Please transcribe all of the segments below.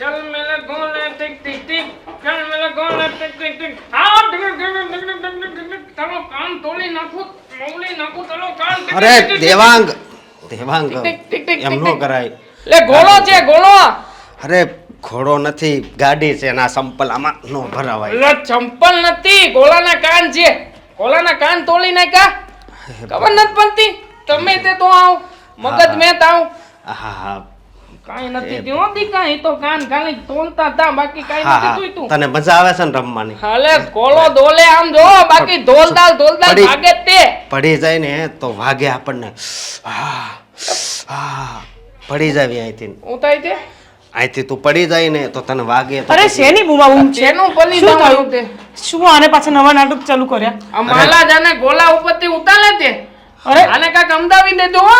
चल मेरे गोले टिक टिक टिक चल मेरे गोले टिक टिक टिक आओ चलो कान तोड़ी नाखो मोली नाखो चलो कान અરે દેવાંગ દેવાંગ ટિક ટિક ટિક એમ નો કરાય. લે ગોળો છે ગોળો અરે ઘોડો નથી, ગાડી છે, ના સંપલ આમાં નો ભરાવાય. લે ચંપલ નથી, ગોળાના કાન છે. ગોળાના કાન તોડી નાખ્યા, ખબર નથી પડતી. તમે તે તો આવ મગજ મેં તાવ હા હા કાઈ નથી થયું દીકા, એ તો કાન ખાલી તોલતા હતા, બાકી કાઈ હા નથી હા થયું તું. તને મજા આવે છે ને રમવાની? હાલે ગોળો દોલે આમ જો, બાકી ધોલતાલ પડી- ભાગે તે પડી જાય ને તો વાગે આપણને. પડી જાવી અહીંથી. ઉતાઈ તે અહીંથી તું પડી જાય ને તો તને વાગે તો અરે શેની બૂમાબૂમ છે? જેનું પલી શું થયું તે શું આને પાછા નવા નાટક ચાલુ કર્યા? આ માલા જાને ગોલા ઉપરથી ઉતારે તે. અરે આને કાક અમદાવી દેજો હો.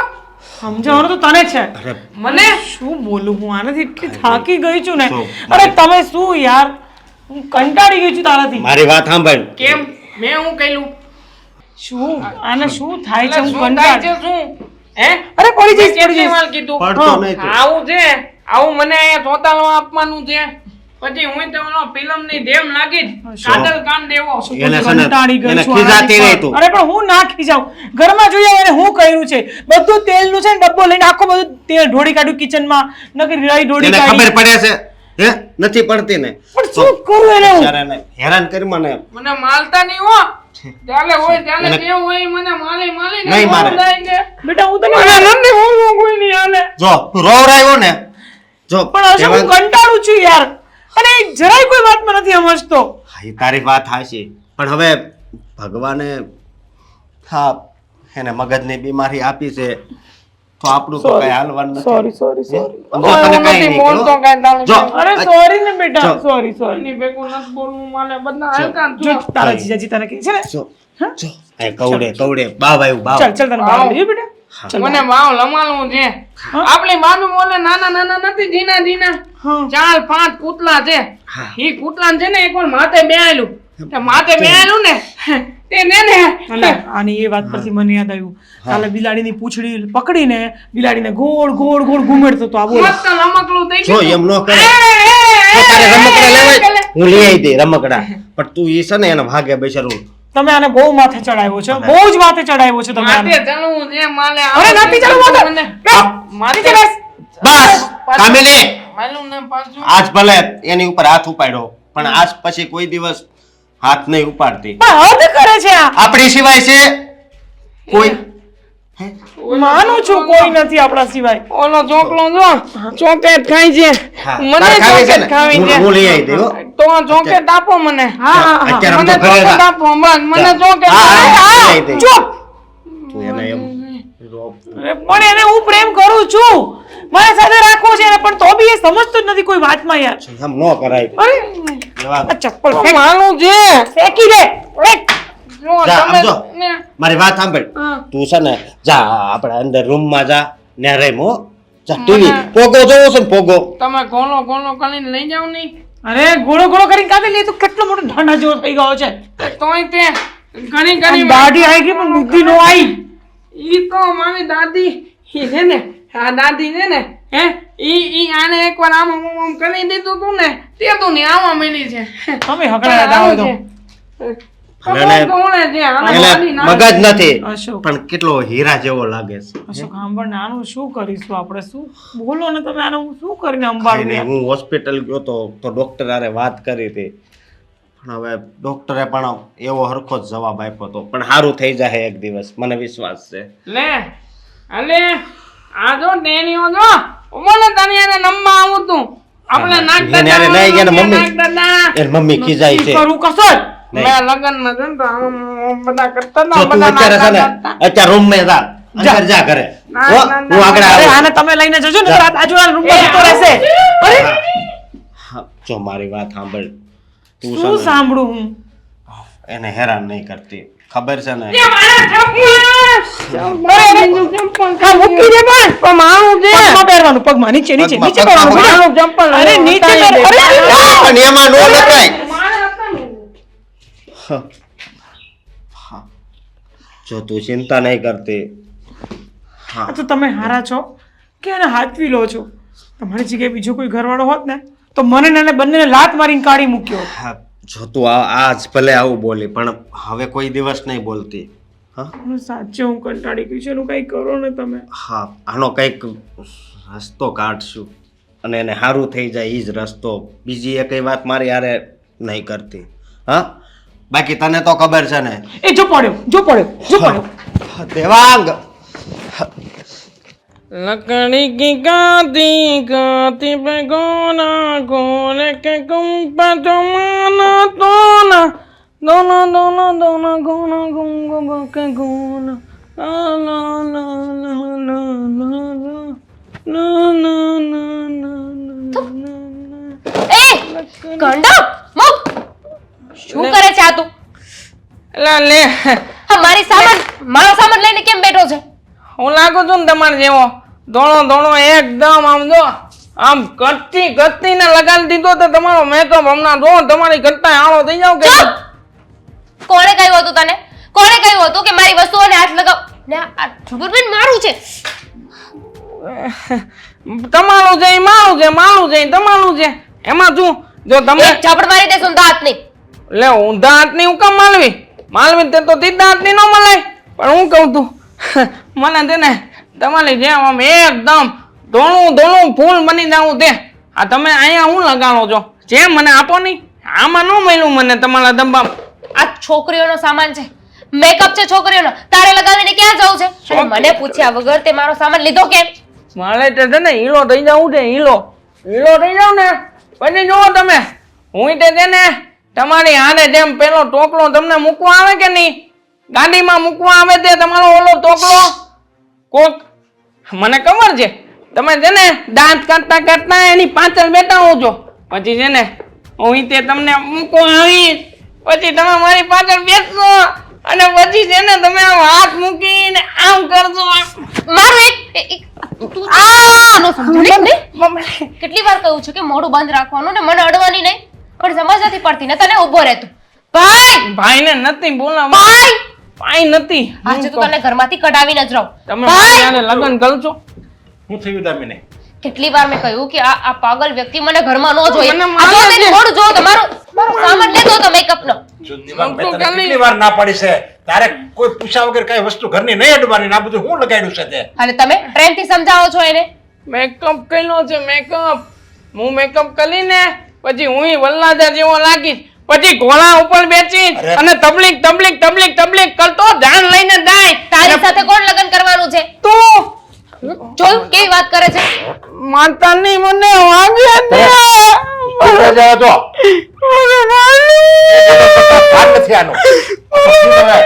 સમજાવવાનું તો તને છે. અરે મને શું બોલું હું આનાથી એટલી થાકી ગઈ છું ને. શું? અરે તમે શું યાર, હું કંટાળી ગઈ છું તારાથી. મારી વાત સાંભળ. કેમ મેં હું કઈલું? શું આને શું થાય છે? હું શું થાય છે કંટાળી. શું? હે અરે પડી જઈશ, કેટલી પડી જઈશ. વાર કીધું પડતો નહીં તું. આવું છે, આવું મને અહીંયા ચોતાલમાં આપવાનું છે. પછી હું તો ઓલો ફિલ્મની ધેમ લાગી કાજલ કાન દેવો. એને છે ને, કંટાળી ગઈ એને છું ખીજાતી આનાથી. રહી તું. અરે પણ હું ના ખીજાઉં. ઘરમાં જોઈએ એને હું કર્યું છે, બધું તેલનું છે ને ડબ્બો લઈને આખો બધું તેલ ઢોળી કાઢ્યું કિચનમાં, નકરી રાઈ ઢોળી એને કાઢી. ખબર પડે છે હે? નથી પડતી ને. પણ શું કરું એને હું? બિચારાને હેરાન કરી મને. મને માલતા નહીં હો. ચાલે હોય ચાલે એને- જે હોય મને માલી માલી નહીં મારે. બેટા હું તને મને નથી હું કોઈ નહીં હાલે. જો તું રોવરાયો ને, જો પણ હશે હું દેવાંગ- કંટાળું છું યાર, અને એ જરાય કોઈ વાતમાં નથી સમજતો. હા, એ તારી વાત હાચી, પણ હવે ભગવાને હા એને મગજની બીમારી આપી છે તો આપણું તો કઈ હાલવાનું નથી. Sorry sorry sorry. જો તને હું કાંઈ નથી નહીં બોલતો કીધું. કાંઈ તારું. જો અરે સોરી ને બેટા, જો. Sorry sorry. એની ભેગું નથી બોલવું મારે, બધા હલકા જ જો છો. તારા જીજાજી તને કહે છે ને, જો જો એ કવડે કવડે બાવ આવ્યું બાવ. ચાલ ચાલ તને બહાર લઈ બેટા. મને ભાવ લમાલવું છે. આપણી બાજુ બોલે નાના નાના નથી જીના જીના હા 4-5 કૂતલા છે. હા. ઈ કૂતલા છે ને એકવાર માથે બેહાયેલું. તે માથે બેહાયેલું ને તે ને અને આની એ વાત પરથી મને યાદ આવ્યું, કાલે બિલાડીની પૂંછડી પકડીને બિલાડીને ગોળ ગોળ ગોળ ઘુમેડતો તો આ બોલ. મસ્ત રમકડું થઈ જો ગયું. એમ નો કરે. તો તારે રમકડા લેવાય હું લઈ આવી દે રમકડા, પણ તું ઈ છે ને એને ભાગે બેસાડું. તમે આને બહુ માથે ચડાવ્યો છે, બહુ જ માથે ચડાવ્યો છે તમે માથે આને. ચડવું છે માલે. અરે નથી ચડવું માથે. મને- બેસ, માથે નીચે બેસ. બસ કામિની, માલું ને પાછું આજ ભલે એની ઉપર હાથ ઉપાડ્યો પણ આજ પછી કોઈ દિવસ હાથ નહીં ઉપાડતી. પણ હદ કરે છે આ. આપણી સિવાય છે કોઈ? માનું છું કોઈ નથી આપણા સિવાય. ઓલો ચોકલો જો ચોકેટ ખાય છે. હા, મને તારે ખાવી છે ચોકેટ ને? ખાવી છે. હું લઈ આવી દઈ હો. તો આ ચોકેટ આપો મને. હા હા હા. અત્યારે આમ મને તો ઘરે ચોકેટ જા. આપો બસ. મને ચોકેટ હા, આપો. હા, લઈ આવી દઈ. ચૂપ. તું એને એમ અરે પણ એને હું પ્રેમ કરું છું, મારા સાથે રાખવો છે એને, પણ તો બી એ સમજતો જ નથી કોઈ વાતમાં યાર. આમ નો કરાય. અરે એવા આ ચપ્પલ તો ફેંક. માનું છે. ફેંકી દે. ફેંક. જો જા, તમે આમ જો. ને- મારી વાત સાંભળ. હા. તું છે ને જા આપણે અંદર રૂમમાં જા ને રેમ હો. જા ટીવી પોગો જોવો છે ને પોગો. તમે ગોળો ગોળો કરીને લઈ જાવ નહીં. અરે ગોળો ગોળો કરીને કાપી લે, તો કેટલો મોટો ઢાંડા જેવો થઈ ગયો છે. તોય તે ઘણી ઘણી આમ દાઢી આવી ગઈ પણ બુદ્ધિ નો આવી. ઈ તો મારી દાદી ઈ છે ને, આ દાદી છે ને હે ઈ આને એકવાર આમ આમ આમ કરી દીધું તું ને તે તું ને આવા મળી છે. તમે હકડાયા દાવો તો. અને કોણે છે આને એટલે દાદી ના- મગજ નથી અશોક પણ કેટલો હીરા જેવો લાગે છે. અશોક સાંભળ ને, આનું શું કરીશું આપણે? શું બોલો ને તમે, આનું હું શું કરીને સંભાળું અને યાર? હું હોસ્પિટલ ગયો તો ડોક્ટર હારે વાત કરી હતી, પણ હવે ડોક્ટરે પણ એવો હરખો જ જવાબ આપ્યો હતો, પણ સારું થઈ જાય એક દિવસ, મને વિશ્વાસ છે. લે અલે આ જો ટેણીઓ જો મને તને એને નંબા આવું તું આપણે નાખતા એને હારે લઈ ગયા ને મમ્મી. નાખતા એની મમ્મી ખીજાય છે. કરું કશો જ. નહીં. મેં લગન માં છે ને તો આમ બધા કરતા જો તું બધા અત્યારે છે ને નાખતા. અત્યારે રૂમ માં જા, અંદર જા ઘરે. ના, હો, ના, હું આગળ અરે આવું. આને તમે લઈને જજો ને તો આ બાજુવાળા રૂમમાં જતો રહેશે. અરે હા, જો મારી વાત સાંભળ. તું છે શું ને, સાંભળું હું? એને હેરાન નહીં કરતી, ખબર છે ને? એ મારા ચપ્પલ! બીજું ચપ્પલ આ મૂકી દે પણ. પણ મારું છે. પગમાં પહેરવાનું, પગમાં નીચે નીચે પગમાં, નીચે પગમાં, પહેરવાનું. મારું ચપ્પલ અરે નીચે ઉતારી પહેર. દે. અરે પણ એમાં નો લખાય. મારા હતા ને. હા. જો તું ચિંતા નહીં કરતી. હા આ તો તમે હારા છો કે એને હાથવી લો છો? તમારી જગ્યાએ બીજો કોઈ ઘરવાળો હોત ને તો મને ને એને બંનેને લાત મારીને કાઢી મૂક્યો. હા, જો તું આજ ભલે આવું બોલી પણ હવે કોઈ દિવસ નહીં બોલતી. હા સાચે હું કંટાળી ગઈ છું. એનું કંઈ કરો ને તમે. હા, આનો કંઈક રસ્તો કાઢશું અને એને સારું થઈ જાય એ જ રસ્તો. બીજી એકઈ વાત મારી યારે નહીં કરતી. હા, બાકી તને તો ખબર છે ને. એ જો પડ્યો. દેવાંગ, लकड़ी की गाती गाती पे गोना गोरे के गुम्पा जमाना दोना दोना दोना दोना गोना गुम्बा के गोना ला ला ला ला ला ला ला ला એ ગંડા મગ શું કરે છે આ તું? લા લે મારો સામાન લઈને કેમ બેઠો છે? હું લાગુ છું ને તમારે જેવો દોણો દોણો એકદમ આમ જો આમ કત્તી ને લગાડી દીધો તો તમારો મેકઅપ હમણાં જો તમારી કરતા આળો થઈ જાવ કે કોણે કહ્યું હતું તને? કોણે કહ્યું હતું કે મારી વસ્તુઓને હાથ લગાવ? ને આ ઠુબરબેન મારું છે. તમારું છે મારું છે મારું છે તમારું છે એમાં શું જો તમે એક ઝાપડ મારી દેશો ને દાંત નહીં. લે ઊંધા હાથની હું કામ માલવી તે તો સીધા હાથની ન મલાય પણ હું કહું તું મને છે ને તમારી જેમ આમ એકદમ ધોળું ફૂલ બની જાવું તે આ તમે અહીંયા હું લગાડો છો જેમ મને આપો નહીં આમાં ન મળ્યું મને તમારા ડબ્બામાં. આ છોકરીઓનો સામાન છે, મેકઅપ છે છોકરીઓનો. તારે લગાવીને ક્યાં જવું છે? અને મને પૂછ્યા વગર તે મારો સામાન લીધો કેમ? મારે તો છે ને હીરો થઈ જવું છે હીરો થઈ જાવ ને પછી જુઓ તમે હું તે છે ને તમારી હારે જેમ પેલો ટોકલો તમને મૂકવા આવે કે નહીં ગાડીમાં મૂકવા આવે તે તમારો ઓલો ટોકલો કોક મને ખબર છે તમે છે ને દાંત કાઢતા એની પાછળ બેઠા હો છો પછી છે ને હું તે તમને મૂકવા આવીશ પછી તમે મારી પાછળ બેસશો અને પછી છે ને તમે આમ હાથ મૂકીને આમ કરશો મારું એક તું આનો સમજણી નહીં? કેટલી વાર કહું છું કે મોઢું બંધ રાખવાનું ને મને અડવાની નહીં, પણ સમજ નથી પડતી ને તને ઊભો રહેતું. ભાઈ ભાઈને નથી બોલાવા ભાઈ પાઈ નથી આજે તો તને ઘરમાંથી કઢાવીને જ રહું. તમે મારી હારે લગ્ન કરશો હું થયું દામિની? કેટલી વાર મેં કહ્યું કે આ પાગલ વ્યક્તિ મને ઘરમાં ન જોઈએ. મને આ જો મારે તેનું છે. મોઢું જો તમારું સામાન લેતો તો મેકઅપ નો. જો દિવાંગ, મેં તને કેટલી વાર ના પાડી છે તારે કોઈ પૂછ્યા વગર કઈ વસ્તુ ઘરની નહીં અડવાની ને આ બધું હું લગાડ્યું છે તે? અને તમે પ્રેમથી સમજાવો છો એને. મેકઅપ કઈનો છે મેકઅપ હું મેકઅપ કરીને પછી હું વલ્લાદા જેવો લાગીશ પછી ઘોડા ઉપર બેસીશ અરે. અને તબલીક કરતો જાન લઈને જાય તારી સાથે કોણ લગ્ન કરવાનું છે? તું જોયું કેવી વાત કરે છે? માતાની મને વાગે દે ઉતરી જાઓ તો. આ નથી આનું. શું તમે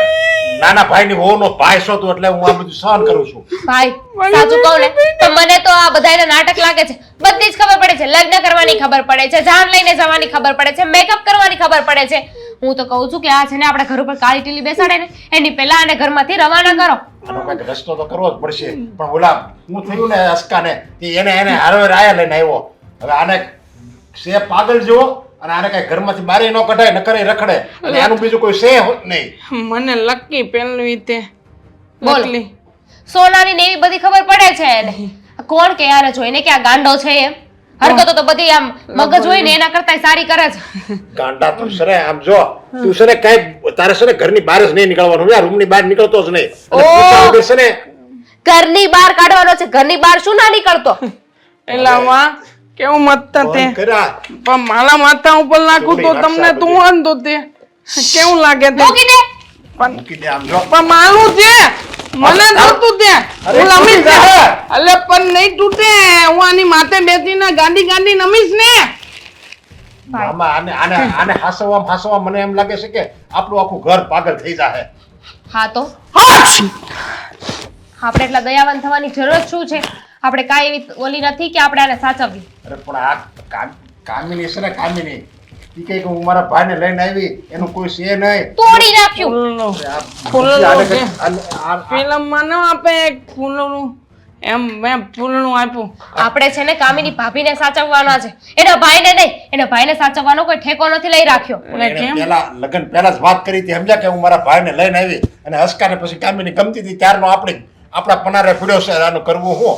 નાના ભાઈની વહુનો ભાઈ છો તું એટલે હું આ બધું સહન કરું છું. ભાઈ સાચું કહું ને તો મને તો આ બધાયના નાટક લાગે છે. બધી જ ખબર પડે છે. લગ્ન કરવાની ખબર પડે છે, જાન લઈને જવાની ખબર પડે છે, મેકઅપ કરવાની ખબર પડે છે. હું તો કહું છું કે આ છે ને આપણે ઘર ઉપર કાળી ટીલી બેસાડે ને એની પહેલા આને ઘરમાંથી રવાના કરો. આનો કંઈક રસ્તો તો કરવો જ પડશે. પણ ઓલા હું થયું ને અસ્કાને એને હારવે રાયા લઈને આવ્યો. હવે આને છે પાગલ જેવો અને આને કઈ ઘરમાંથી બારી ન કઢાય ન કરે રખડે અને આનું બીજું કોઈ છે નહીં. મને લકી પેલવી તે બોલ. લકલી સોનાની ને એવી બધી ખબર પડે છે એને. કોણ કે આને જોઈને કે આ ગાંડો છે એમ? હરકતો તો બધી આમ મગજ હોય ને એના કરતા સારી કરે છે. ગાંડા તું સરે આમ જો તું સરે કઈ તારે છે ને ઘરની બહાર જ નહીં નીકળવાનું, રૂમ ની બહાર નીકળતો જ નહીં. અને ઓહ! પૂછ્યા વગર છે ને ઘરની બહાર કાઢવાનો છે. ઘરની બહાર શું ના નીકળતો? એલા માં કેવું મત તે ફોન કર્યા. પણ મારા માથા ઉપર નાખું તો તમને તું વાંધો તે કેવું લાગે તે મૂકી દે. મૂકી દે આમ જો. પણ મારું છે મને નતું તે અરે હું નમીશ તૂટી ને જાય. અલે પણ નહીં તૂટે હું આની માથે બેસીને ગાડી નમીશ ને આમાં આને હાસવા મને એમ લાગે છે કે આપણું આખું ઘર પાગલ થઈ જાય. હા તો આપણે એટલા દયાવાન થવાની જરૂર શું છે? આપણે કાંઈ એવી ઓલી નથી કે આપણે આને સાચવવી. અરે પણ આ કામિની છે ને કામિની ઈ કહે કે હું મારા ભાઈને લઈને આવી એનું કોઈ છે નહીં. તોડી નાખ્યું. ફૂલનું આ ફૂલનું આને છે. કંઈક આ ફિલ્મમાં ન આપે એક ફૂલનું એમ મેં ફૂલનું આપ્યું આપણે છે ને કામિની ભાભીને સાચવવાના છે, એના ભાઈને નહીં. એના ભાઈને સાચવવાનો કોઈ ઠેકો નથી લઈ રાખ્યો. એટલે એણે કેમ લગ્ન પહેલા જ વાત કરી હતી સમજ્યા કે હું મારા ભાઈને લઈને આવી અને હસકાને પછી કામિની ગમતી હતી ત્યારનો આપણા પનારે પડ્યો છે આનું કરવું હું.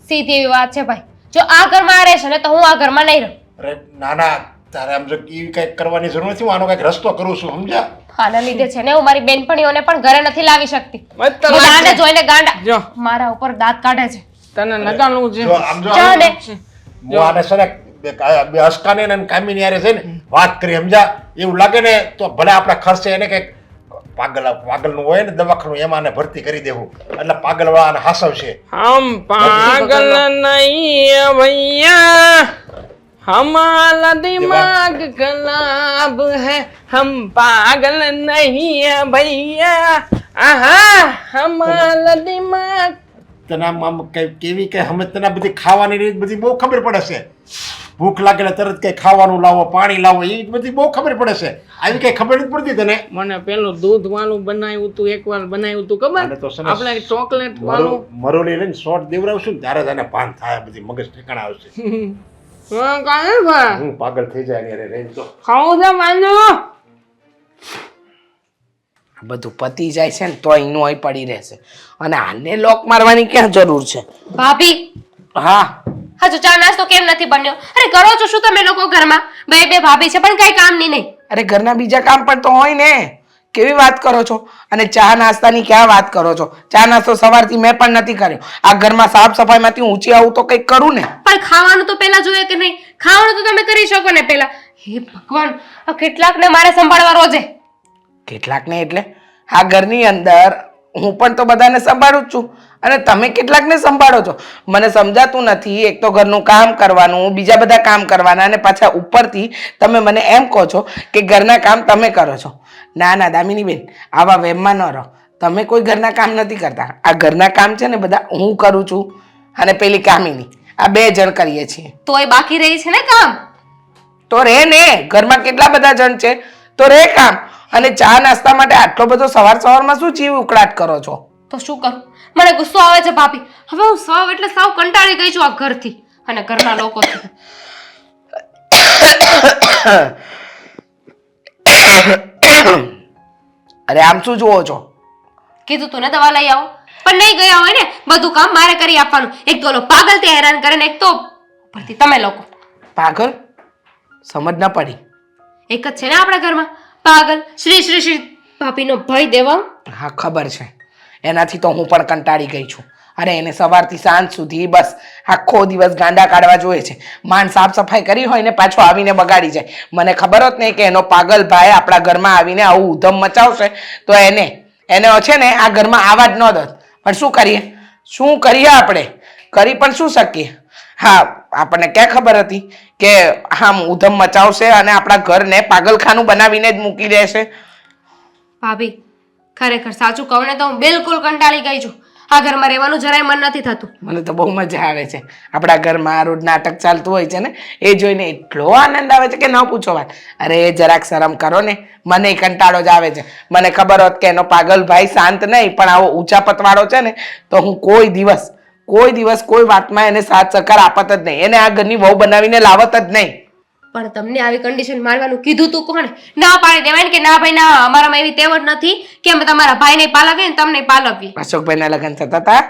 સીધી એવી વાત છે ભાઈ. જો આ ઘરમાં આ રહેશે ને તો હું આ ઘરમાં નહીં રહું. અરે નાના તારે આમ જો એવી કંઈક કરવાની જરૂર નથી. હું આનો કંઈક રસ્તો કરું છું, સમજ્યા? આના લીધે છે ને હું મારી બેનપણીઓને પણ ઘરે નથી લાવી શકતી. મસ્ત હું લાગે. આને જોઈને જો. ગાંડા મારા ઉપર દાંત કાઢે છે. તને નગાલું છે જો આમ જો જા ને. હું આને છે ને બે હસકાને અને કામીની હારે છે ને વાત કરી, સમજ્યા? એવું લાગે ને તો ભલે આપણે ખર્ચે એને કંઈક પાગલનું હોય ને દવાખાનું એમાં આને ભરતી કરી દેવું, એટલે પાગલવાળાને હાસવશે. हम पागल नहीं भैया हमारा दिमाग खराब है हम पागल नहीं है भैया आहा हमारा दिमाग તને આમ કેવી કઈ સમજ તને બધી ખાવાની રીત બધી બહુ ખબર પડે છે. ભૂખ લાગે એટલે તરત કઈ ખાવાનું લાવો, પાણી લાવો, એ બધી બહુ ખબર પડે છે. આવી કઈ ખબર નથી પડતી તને? મને પેલું દૂધ વાળું બનાવ્યું તું એકવાર બનાવ્યું તું આને તો ખબર છે ને આપણે ચોકલેટ વાળું મરોલી લઈને શોર્ટ દેવડાવશું ને ત્યારે તને ભાન થાય, બધી મગજ ઠેકાણા આવશે. કાંઈ ભા હું પાગલ થઈ જાય ને અરે રહીને તો ખાવું છે માંજો બધું પતી જાય છે ને તો એનું અહીં પડી રહેશે અને આને લોક મારવાની ક્યાં જરૂર છે? ભાભી હા હજુ ચા નાસ્તો કેમ નથી બન્યો? અરે કરો છો શું તમે લોકો ઘરમાં? બે ભાભી છે પણ કઈ કામ નહીં. અરે ઘરના બીજા કામ પણ તો હોય ને. કેવી વાત કરો છો? અને ચા નાસ્તાની ક્યાં વાત કરો છો? ચા નાસ્તો સવારથી મેં પણ નથી કર્યો. આ ઘરમાં સાફ સફાઈમાંથી ઊંચી આવું તો કંઈક કરું ને. પણ ખાવાનું તો પહેલા જોઈએ કે નહીં? ખાવાનું તો તમે કરી શકો ને પહેલા. હે ભગવાન, આ કેટલાકને મારે સંભાળવા રોજે. કેટલાકને એટલે આ ઘરની અંદર હું પણ તો બધાને સંભાળું જ છું અને તમે કેટલાકને સંભાળો છો? મને સમજાતું નથી. એક તો ઘરનું કામ કરવાનું, બીજા બધા કામ કરવાના અને પાછા ઉપરથી તમે મને એમ કહો છો કે ઘરના કામ તમે કરો છો. ના ના દામિની બેન, આવા વહેમમાં ન રહો. તમે કોઈ ઘરના કામ નથી કરતા. આ ઘરના કામ છે ને બધા હું કરું છું અને પેલી કામિની, આ 2 જણ કરીએ છીએ. તોય બાકી રહી છે ને કામ. તો રે ને, ઘરમાં કેટલા બધા જણ છે તો રે કામ. અને ચા નાસ્તા માટે આટલો બધો સવારમાં શું જીવ ઉકળાટ કરો છો? તો શું કરું? મને ગુસ્સો આવે છે ભાભી. હવે હું સાવ એટલે સાવ કંટાળી ગઈ છું આ ઘરથી અને ઘરના લોકોથી. અરે આમ શું જુઓ છો? કીધું તું ને દવા લઈ આવો, પણ નહીં ગયા હોય ને. બધું કામ મારે કરી આપવાનું. એક તો ઓલો પાગલ તે હેરાન કરે ને એક તો ઉપરથી તમે લોકો. પાગલ? સમજ ન પડી. એક જ છે ને આપણા ઘરમાં પાગલ. શ્રી ભાભીનો ભય દેવા. હા ખબર છે. એનાથી તો હું પણ કંટાળી ગઈ છું. અરે એને સવારથી સાંજ સુધી બસ આખો દિવસ ગાંડા કાઢવા જોઈએ છે. માંડ સાફ સફાઈ કરી હોય ને પાછો આવીને બગાડી જાય. મને ખબર હોત ને કે એનો પાગલ ભાઈ આપણા ઘરમાં આવીને આવું ઉધમ મચાવશે તો એને છે ને આ ઘરમાં આવા જ ન દત. પણ શું કરીએ આપણે? કરી પણ શું શકીએ? હા, આપણને ક્યાં ખબર હતી કે આમ ઉધમ મચાવશે અને આપણા ઘરને પાગલખાનું બનાવીને જ મૂકી દેશે? ભાભી ખરેખર સાચું કહું ને તો હું બિલકુલ કંટાળી ગઈ છું. આ ઘરમાં રહેવાનું જરાય મન નથી થતું. મને તો બહુ મજા આવે છે. આપણા ઘરમાં રોજ નાટક ચાલતું હોય છે ને એ જોઈને એટલો આનંદ આવે છે કે ન પૂછો વાત. અરે જરાક શરમ કરો ને. મને કંટાળો જ આવે છે. મને ખબર હોત કે એનો પાગલ ભાઈ શાંત નહીં પણ આવો ઊંચાપતવાળો છે ને તો હું કોઈ દિવસ કોઈ વાતમાં એને સાથ સહકાર આપત જ નહીં. એને આ ઘરની વહુ બનાવીને લાવત જ નહીં. પણ તમને આવી કન્ડિશન મારવાનું કીધું તું કોણે? ના પાડી દેવાય ને કે ના ભાઈ ના, અમારામાં એવી તેવડ નથી કે અમે તમારા ભાઈને પાલવીએ ને તમને પાલવીએ. અશોકભાઈના લગ્ન થતા હતા.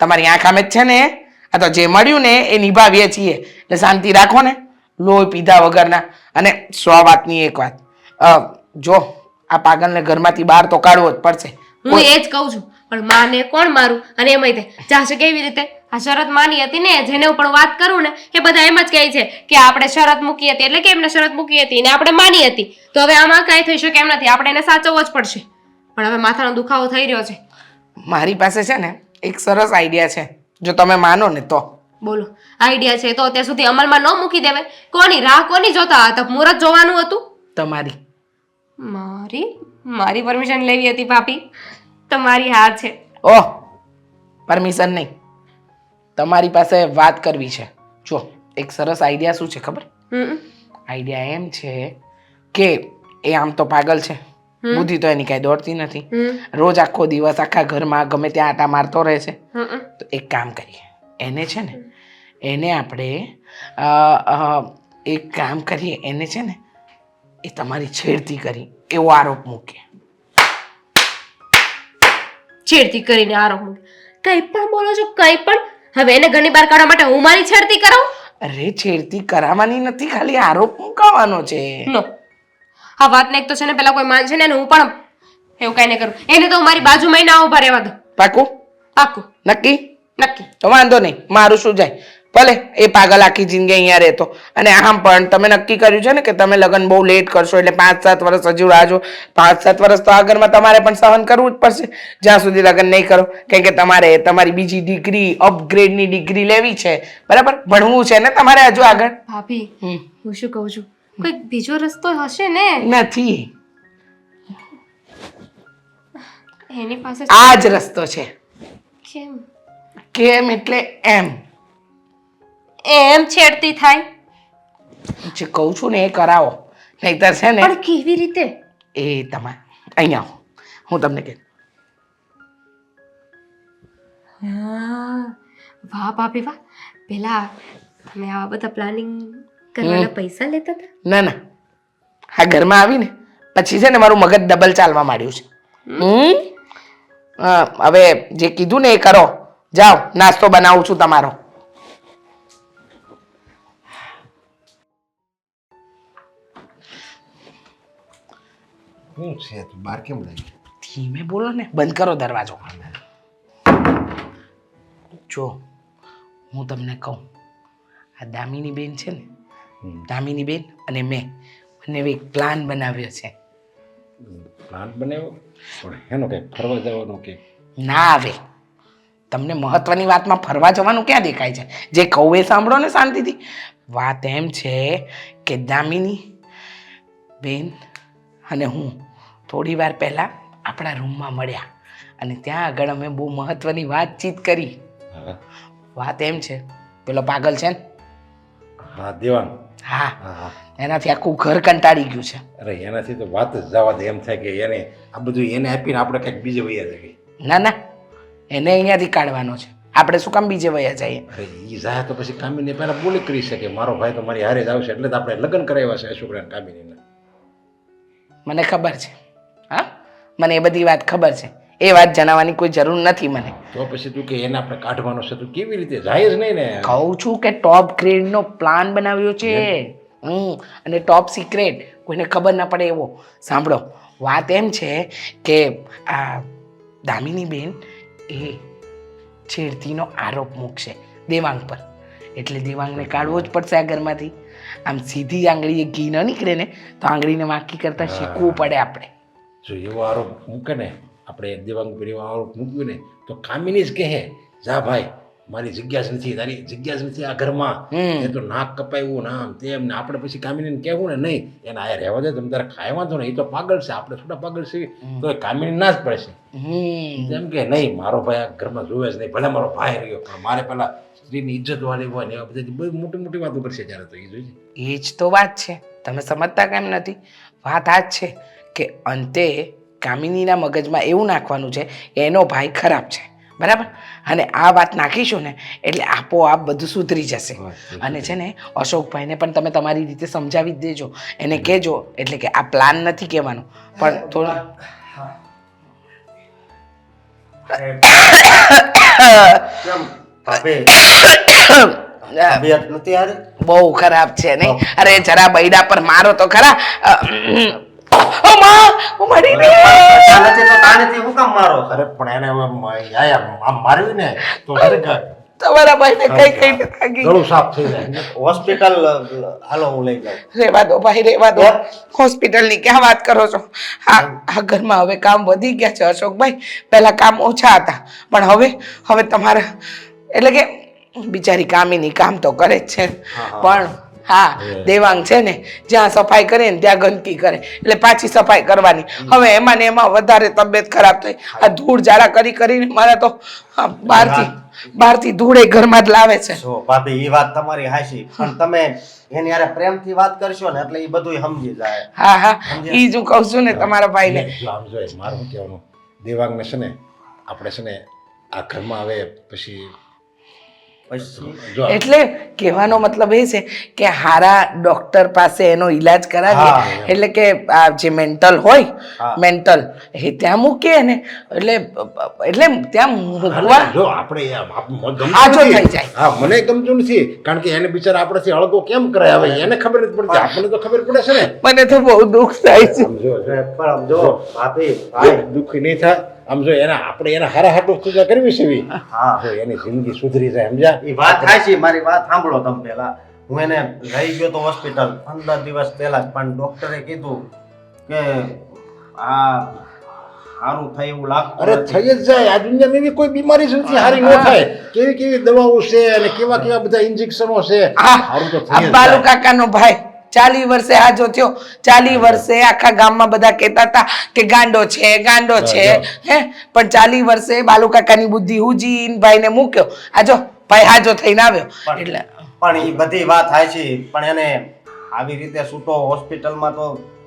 તમારી આંખ આમે જ છે ને. આ તો જે મળ્યું ને એ નિભાવીએ છીએ. એટલે શાંતિ રાખો ને, લોહી પીધા વગરના. અને 100 વાતની એક વાત, જો આ પાગલને ઘરમાંથી બહાર તો કાઢવો જ પડશે. હું એ જ કહું છું. પણ માને કોણ મારું? અને એમાંય તે જાશે કેવી રીતે? આ શરત માની હતી ને, જેને હું પણ વાત કરું ને એ બધા એમ જ કહે છે કે આપણે શરત મૂકી હતી એટલે કે એમને શરત મૂકી હતી ને આપણે માની હતી. તો હવે આમાં કાંઈ થઈ શકે એમ નથી. આપણે એને સાચવવો જ પડશે. પણ હવે માથાનો દુખાવો થઈ રહ્યો છે. મારી પાસે છે ને એક સરસ આઈડિયા છે, જો તમે માનો ને તો. બોલો. આઈડિયા છે તો અત્યાર સુધી અમલમાં ન મૂકી દેવાય? કોની રાહ કોની જોતા હતા? મુહૂર્ત જોવાનું હતું તમારી. મારી પરમિશન લેવી હતી ભાભી. તમારી હાર છે. ઓહ, પરમિશન નહીં, તમારી પાસે વાત કરવી છે. જો એક સરસ આઈડિયા શું છે ખબર? આઈડિયા એમ છે કે એ આમ તો પાગલ છે, બુદ્ધિ તો એની કાંઈ દોડતી નથી. રોજ આખો દિવસ આખા ઘરમાં ગમે ત્યાં આટા મારતો રહે છે. તો એક કામ કરીએ, એને છે ને એને આપણે એક કામ કરીએ, એને છે ને એ તમારી છેડતી કરી એવો આરોપ મૂકીએ. છેડતી કરીને આરોપ મૂકે? કંઈ પણ બોલો છો, કંઈ પણ. હવે એને ઘરની બહાર કાઢવા માટે હું મારી છેડતી કરાવું? અરે છેડતી કરાવવાની નથી, ખાલી આરોપ મુકાવાનો છે. નો આ વાતને એક તો છે ને પેલા કોઈ માનશે ને હું પણ એવું કઈ નહીં કરું. એને તો હું મારી બાજુમાં ના ઉભા રહેવા દો. પાકું? પાક્કું નક્કી? નક્કી. તો વાંધો નહીં, મારું શું જાય, ભલે એ પાગલ આખી જિંદગી અહીંયા રહેતો. અને આમ પણ તમે નક્કી કર્યું છે ને કે તમે લગ્ન બહુ લેટ કરશો, એટલે 5-7 વર્ષ હજુ રાહ જો. 5-7 વર્ષ તો આ ઘરમાં તમારે પણ સહન કરવું જ પડશે, જ્યાં સુધી લગ્ન નહીં કરો. કેમ કે તમારે તમારી બીજી ડિગ્રી, અપગ્રેડની ડિગ્રી લેવી છે, બરાબર? ભણવું છે ને તમારે હજુ આગળ. ભાભી હું શું કહું છું, કોઈ બીજો રસ્તો હશે ને? નથી, એની પાસે આ જ રસ્તો છે. કેમ કેમ એટલે એમ એમ છેડતી થાય? જે કહું છું ને એ કરાવો, નહીતર છે ને પણ કેવી રીતે? એ તમારે અહીંયા આવો, હું તમને કહે. હા વાહ ભાભી વાહ. પેલા તમે આવા બધા પ્લાનિંગ કરવાના પૈસા લેતા હતા? ના ના, આ ઘરમાં આવીને પછી છે ને મારું મગજ ડબલ ચાલવા માંડ્યું છે. હવે જે કીધું ને એ કરો. જાઓ, નાસ્તો બનાવું છું તમારો. શું છે તું બહાર કેમ લઈ ગઈ? ધીમે બોલો ને, બંધ કરો દરવાજો. જો હું તમને કહું, આ દામિની બેન છે ને, દામિની બેન અને મેં બંને એક પ્લાન બનાવ્યો છે. પ્લાન બનાવ્યો? પણ એનો કઈ ફરવા જવાનો કે? ના આવે, તમને મહત્વની વાતમાં ફરવા જવાનું ક્યાં દેખાય છે? જે કહું એ સાંભળો ને શાંતિથી. વાત એમ છે કે દામિની બેન અને હું થોડી વાર પહેલા આપણા રૂમમાં મળ્યા અને ત્યાં આગળ અમે બહુ મહત્વની વાતચીત કરી. વાત એમ છે, પેલો પાગલ છે ને, હા દેવાંગ, હા, હા, એનાથી આખું ઘર કંટાળી ગયું છે. અરે એનાથી તો વાત જ જવા દે. એમ થાય કે એને આ બધું એને આપીને આપણે કંઈક બીજે વૈયા જઈએ. ના ના, એને અહીંયાથી કાઢવાનો છે. આપણે શું કામ બીજે વયા જઈએ? અરે એ જાય તો પછી કામીને પહેલા બોલી કરી શકે મારો ભાઈ તો મારી હારે જ આવશે, એટલે તો આપણે લગ્ન કરાવ્યા છે અશોકરાને કામિનીને. મને ખબર છે, હા, મને એ બધી વાત ખબર છે. એ વાત જણાવવાની કોઈ જરૂર નથી મને. તો પછી તું કે એને આપણે કાઢવાનો છે, તું કેવી રીતે જાય જ નહીં ને? કહું છું કે ટોપ ગ્રેડનો પ્લાન બનાવ્યો છે. અને ટોપ સિક્રેટ, કોઈને ખબર ના પડે એવો. સાંભળો, વાત એમ છે કે આ દામિની બેન એ છેડતીનો આરોપ મૂકશે દેવાંગ પર, એટલે દેવાંગને કાઢવો જ પડશે આ ઘરમાંથી. આમ સીધી આંગળીએ ઘી ન નીકળે ને તો આંગળીને વાંકી કરતા શીખવું પડે આપણે. જો એવો આરોપ મૂકે ને, આપણે દેવાંગ પર એવો આરોપ મૂક્યો ને તો કામિની જ કહે, જા ભાઈ મારી જગ્યા જ નથી, તારી જગ્યા જ નથી આ ઘરમાં, એ તો નાક કપાયું ને આમ તેમ ને. આપણે પછી કામિનીને કહેવું ને, નહીં એને આ રહેવા દે, તમે તારે ખાય વાંધો ને, એ તો પાગલ છે, આપણે થોડા પાગલ છીએ, તો એ કામિની ના જ પડશે. જેમ કે નહીં મારો ભાઈ આ ઘરમાં જોવે જ નહીં, ભલે મારો ભાઈ રહ્યો પણ મારે પેલા સ્ત્રીની ઇજ્જત વાળી હોય ને એવા બધી બહુ મોટી મોટી વાતો કરશે ત્યારે તો એ જોઈ. એ જ તો વાત છે, તમે સમજતા કેમ નથી? વાત આ જ છે કે અંતે કામિનીના મગજમાં એવું નાખવાનું છે કે એનો ભાઈ ખરાબ છે, બરાબર? અને આ વાત નાખીશું ને એટલે આપોઆપ બધું સુધરી જશે. અને છે ને અશોકભાઈને પણ તમે તમારી રીતે સમજાવી જ દેજો, એને કહેજો, એટલે કે આ પ્લાન નથી કહેવાનો પણ થોડું તબિયત નથી હારી? બહુ ખરાબ છે નહીં? અરે જરા બૈડા પર મારો તો ખરા. ઓ માં, હું મરી ગઈ. તાનેથી તો તાનેથી હું કામ મારો? અરે પણ એને આમ માર્યું ને તો તમારા ભાઈને કઈ કઈ લાગી. ગળું સાફ થઈ જાય. હોસ્પિટલ હાલો, હું લઈ જાઉં. રેવા દો ભાઈ, રેવા દો. હોસ્પિટલની ક્યાં વાત કરો છો? આ ઘરમાં હવે કામ વધી ગયા છે અશોકભાઈ. પહેલા કામ ઓછા હતા પણ હવે તમારા, એટલે કે બિચારી કામિની કામ તો કરે જ છે પણ હા, દેવાંગ છે ને જ્યાં સફાઈ કરે ને ત્યાં ગંદકી કરે, એટલે પાછી સફાઈ કરવાની. હવે એમાં ને એમાં વધારે તબિયત ખરાબ થઈ. આ ધૂળ જાડા કરીને મારા તો બહારથી ધૂળ એ ઘરમાં જ લાવે છે. જો ભાભી, એ વાત તમારી હાચી, પણ તમે એની હારે પ્રેમથી વાત કરશો ને એટલે એ બધું સમજી જાય. હા હા, ઈ જ હું કહું છું ને તમારા ભાઈને. જો આમ જોઈએ મારું કહેવાનું, દેવાંગને છે ને આપણે છે ને આ ઘરમાં હવે પછી પછી એટલે કહેવાનો મતલબ એ છે કે હારા ડોક્ટર પાસે એનો ઈલાજ કરાવીએ એટલે કે આ જે મેન્ટલ હોય મેન્ટલ એ ત્યાં મૂકીએ ને એટલે ત્યાં મૂકવા જો આપણે આજો થઈ જાય. હા મને ગમતું નથી કારણ કે એને બિચારા આપણેથી અળગો કેમ કરાય હવે એને ખબર નથી પડતી આપણને તો ખબર પડે છે ને. મને તો બહુ દુઃખ થાય છે. પણ જો ભાભી દુઃખી નહીં થાય આમ જો એના આપણે એના હારા હાટું પૂજા કરવી છે એવી. હા જો એની જિંદગી સુધરી જાય સમજ્યા. એ વાત થાય છે મારી વાત સાંભળો તમે પહેલા. હું એને લઈ ગયો તો હોસ્પિટલ 15 દિવસ પહેલા જ, પણ ડોક્ટરે કીધું કે આ સારું થાય એવું લાગતું અરે નથી. થઈ જ જાય આ દુનિયામાં એવી કોઈ બીમારી જ નથી હારી ન થાય. કેવી કેવી દવાઓ છે અને કેવા કેવા બધા ઇન્જેક્શનો છે. સારું તો થઈ જ બાલુ જાય. કાકાનો ભાઈ 40 વર્ષે હાજો થયો. 40 વર્ષે આખા ગામમાં બધા કહેતા હતા કે ગાંડો છે ગાંડો છે હે, પણ 40 વર્ષે બાલુ કાકાની બુદ્ધિ ઉજીન ભાઈને મૂક્યો. આજો ભાઈ હાજો થઈને આવ્યો. એટલે પણ એ બધી વાત થાય છે, પણ એને આવી રીતે છૂટો હોસ્પિટલમાં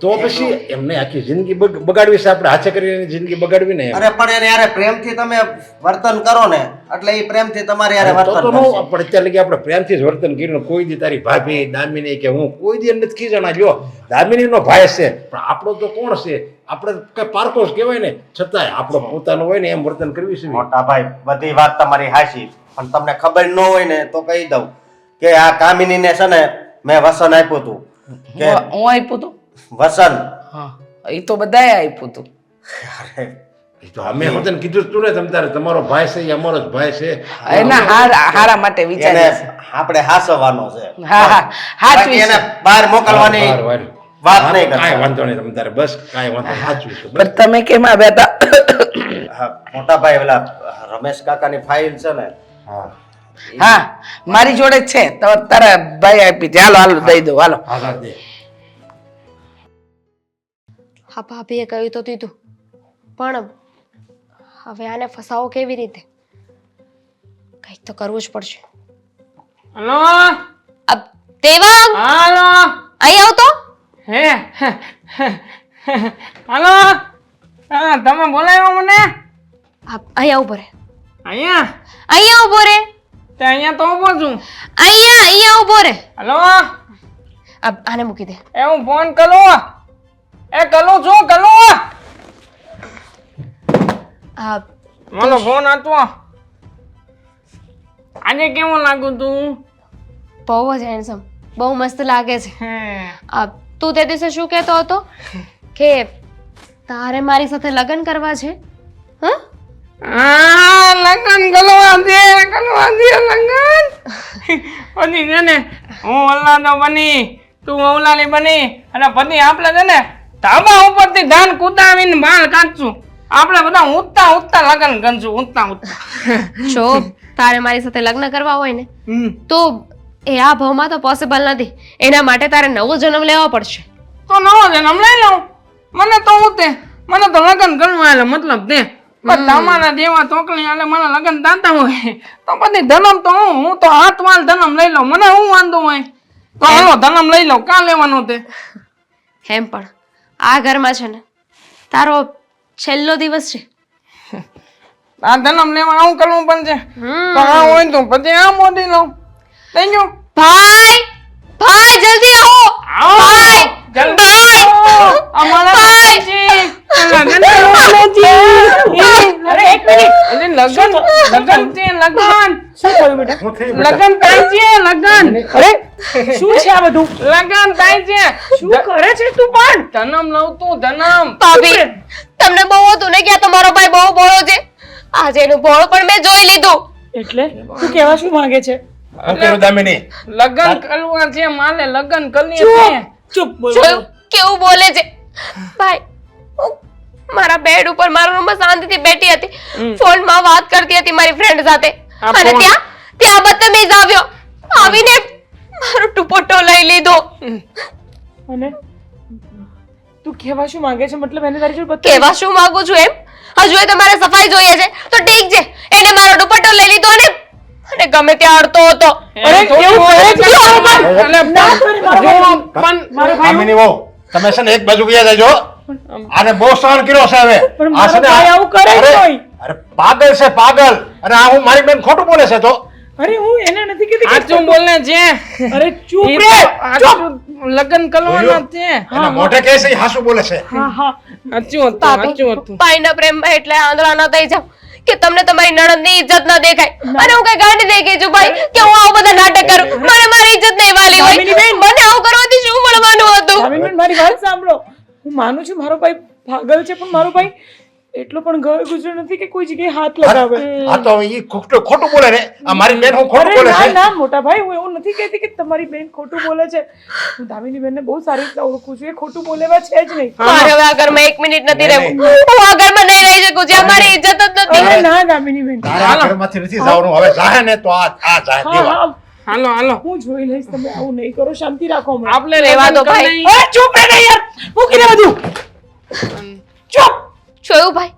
તો પછી એમને આખી જિંદગી બગાડવી છે આપણે હાથે કરીને એની જિંદગી બગાડવી ને એમ. અરે પણ એને યારે પ્રેમથી તમે વર્તન કરો ને એટલે એ પ્રેમથી તમારે યારે તો વર્તન નો કરશે. પણ અત્યારે લગી આપણે પ્રેમથી જ વર્તન કર્યું. કોઈ દી તારી ભાભી દામિની કે હું કોઈ દી નથી ખીજાણા. લ્યો દામિની નો ભાઈ છે પણ આપણો તો કોણ છે? આપણે કઈ પારકો જ કહેવાય ને, છતાંય આપણો પોતાનો હોય ને એમ વર્તન કરવી છે. મોટા ભાઈ બધી વાત તમારી હાચી, પણ તમને ખબર ન હોય ને તો કહી દઉં કે આ કામિનીને છે ને મેં વસન આપ્યું હતું કે હું આપ્યું તું. વસન. હા એ તો બધાએ આપ્યું તું. એ તો અમે હું તને કીધું જ તું ને તમ તારે તમારો ભાઈ છે એ અમારો જ ભાઈ છે. એના હારા માટે એને વિચારીએ છીએ. આપણે હાસવાનો છે. હા હા હાચવી બાકી એને છે. બહાર મોકલવાની વાર વાર. વાત નહીં કાંઈ કરતા. વાંધો નહીં તમ તારે બસ કાંઈ વાંધો નહીં. સાચું છે બસ. પણ તમે કેમ આવ્યા હતા? હા, મોટા ભાઈ પેલા રમેશ કાકાની ફાઇલ છે ને હા હા મારી જોડે જ છે તો તારા ભાઈ આપી હતી. હાલો હાલો દઈ દો હાલો. હા દે. હા ભાભીએ કહ્યું તો દીધું, પણ હવે આને ફસાવો કેવી રીતે? કંઈક તો કરવું જ પડશે. હલો અબ દેવાંગ હાલો અહીં આવ તો. હે હાલો હા તમે બોલાવ્યો મને અહીંયા ઉભો રે, અહીંયા અહીંયા ઉભો રે, તે અહીંયા તો ઉભો છું. અહીંયા ઉભો રે. હલો આને મૂકી દે. એ હું ફોન કરું છું કલું આ મને ફોન હતો. આજે કેવું લાગુ તું? બહુ જ હેન્ડસમ, બહુ મસ્ત લાગે છે. હે તું તે દિવસે શું કહેતો હતો કે તારે મારી સાથે લગ્ન કરવા છે? હા આ લગન કરવા દે લગન પછી છે ને હું ઓલાદો બની તું ઓલાલી બની અને પછી આપણે છે ને ધાબા ઉપરથી ધાન કુદાવીને બાલ કાઢશું. આપણે બધા ઉઠતા લગન કરશું ઉઠતા જો તારે મારી સાથે લગ્ન કરવા હોય ને તો એ આ ભાવમાં તો પોસિબલ નથી. એના માટે તારે નવો જન્મ લેવો પડશે. તો નવો જન્મ લઈ લઉં. મને તો મને તો લગન કરવા એટલે મતલબ દે બસ તમારા જેવા ચોકલી એટલે મને લગન દાતા હોય તો પછી ધનમ તો હું તો હાથ વાળ ધનમ લઈ લઉં. મને શું વાંધો હોય તો હાલો ધનમ લઈ લઉં. કાં લેવાનો તે? એમ પણ આ ઘરમાં છે ને તારો છેલ્લો દિવસ છે. આ ધનમ લેવા આવું કરવું પણ છે તો આ હોય તો પછી આ મોદી લઉં. થઈ ગયું? ભાઈ જલ્દી આવો. ભાઈ જલ્દી અમારા ભાઈજી લગન કરવાના છે. અરે એક મિનિટ લગન છે લગન શું થયું બેટા? હું થયું લગન થાય છે લગન અરે શું છે આ બધું? લગન થાય છે. શું કરે છે તું પણ? ધનમ લઉં તું ધનમ. ભાભી તમને બહુ હતું ને કે આ તમારો ભાઈ બહુ ભોળો છે. આજે એનું ભોળો પણ મેં જોઈ લીધું. એટલે તું કહેવા શું માંગે છે? હું કર્યું દામિની? લગન કરવા છે માલે લગન કરીએ છીએ. ચૂપ બોલ. જોયું કેવું બોલે છે? ભાઈ હું મારા બેડ ઉપર મારા રૂમમાં શાંતિથી બેઠી હતી, ફોનમાં વાત કરતી હતી મારી ફ્રેન્ડ સાથે અને ત્યાં બદતમીઝ આવીને મારો દુપટ્ટો લઈ લીધો. અને તું કહેવા શું માંગે છે? મતલબ એને તારી જોડે કેવા શું માંગુ છું એમ? હજુ એ તમારે સફાઈ જોઈએ છે તો ઠીક છે, એને મારો દુપટ્ટો લઈ લીધો અને ગમે ત્યાં અડતો હતો. અરે કેવું કરે છે? ના કરે મારો ભાઈ. મારો ભાઈ દામિની વહુ, તમે છે ને એક બાજુ ગયા જાજો. આને બહુ સહન કર્યો છે હવે. પણ આ છે મારો ને ભાઈ આવું કરે જ અરે, નહીં. અરે પાગલ છે પાગલ. અને આ હું મારી બેન ખોટું બોલે છે તો અરે હું એને નથી કીધી કે સાચું બોલ ને છે અરે ચૂપ ઈ રે તો સાચું લગ્ન કરવાના છે એના મોઢે કહે છે ઈ હાસુ બોલે છે હા હા સાચું હતું સાચું હતું ભાઈના પ્રેમમાં એટલે આંધળા ન થઈ જાવ કે તમને તમારી નણંદની ઇજ્જત ન દેખાય અને હું કઈ ગાંડી થઈ ગઈ છું ભાઈ કે હું આવું બધા નાટક કરું મને મારી ઇજ્જત નહીં વાલી હોય મને આવું કરવાથી શું મળવાનું હતું દામિનીબેન મારી વાત સાંભળો હું માનું છું મારો ભાઈ પાગલ છે પણ મારો ભાઈ એટલો પણ ઘર ગુજર નથી કે કોઈ જગ્યાએ હાથ લગાવે આ તો ઈ ખોટું બોલે ને આ મારી બેન હું ખોટું બોલે ના છે ના મોટા ભાઈ હું એવું નથી કહેતી કે તમારી બેન ખોટું બોલે છે હું દામિની બેનને બહુ સારી રીતે ઓળખું છું એ ખોટું બોલેવા છે જ નહીં મારે હવે આ ઘરમાં 1 મિનિટ નથી રહેવું હું આ ઘરમાં નહીં રહી શકું જ્યાં મારી ઇજ્જત જ નથી અરે ના દામિની બેન તારા ઘરમાંથી નથી જવાનું હવે જાહે ને તો આ જાહે હા દેવા હા હાલો હાલો હું જોઈ લઈશ તમે આવું નહીં કરો શાંતિ રાખો હમણાં. આપણે રહેવા દો લગ્ન કરી ભાઈ. લઈએ. અરે ચૂપ રહે ને યાર મૂકી દે બધું ચૂપ જોયું ભાઈ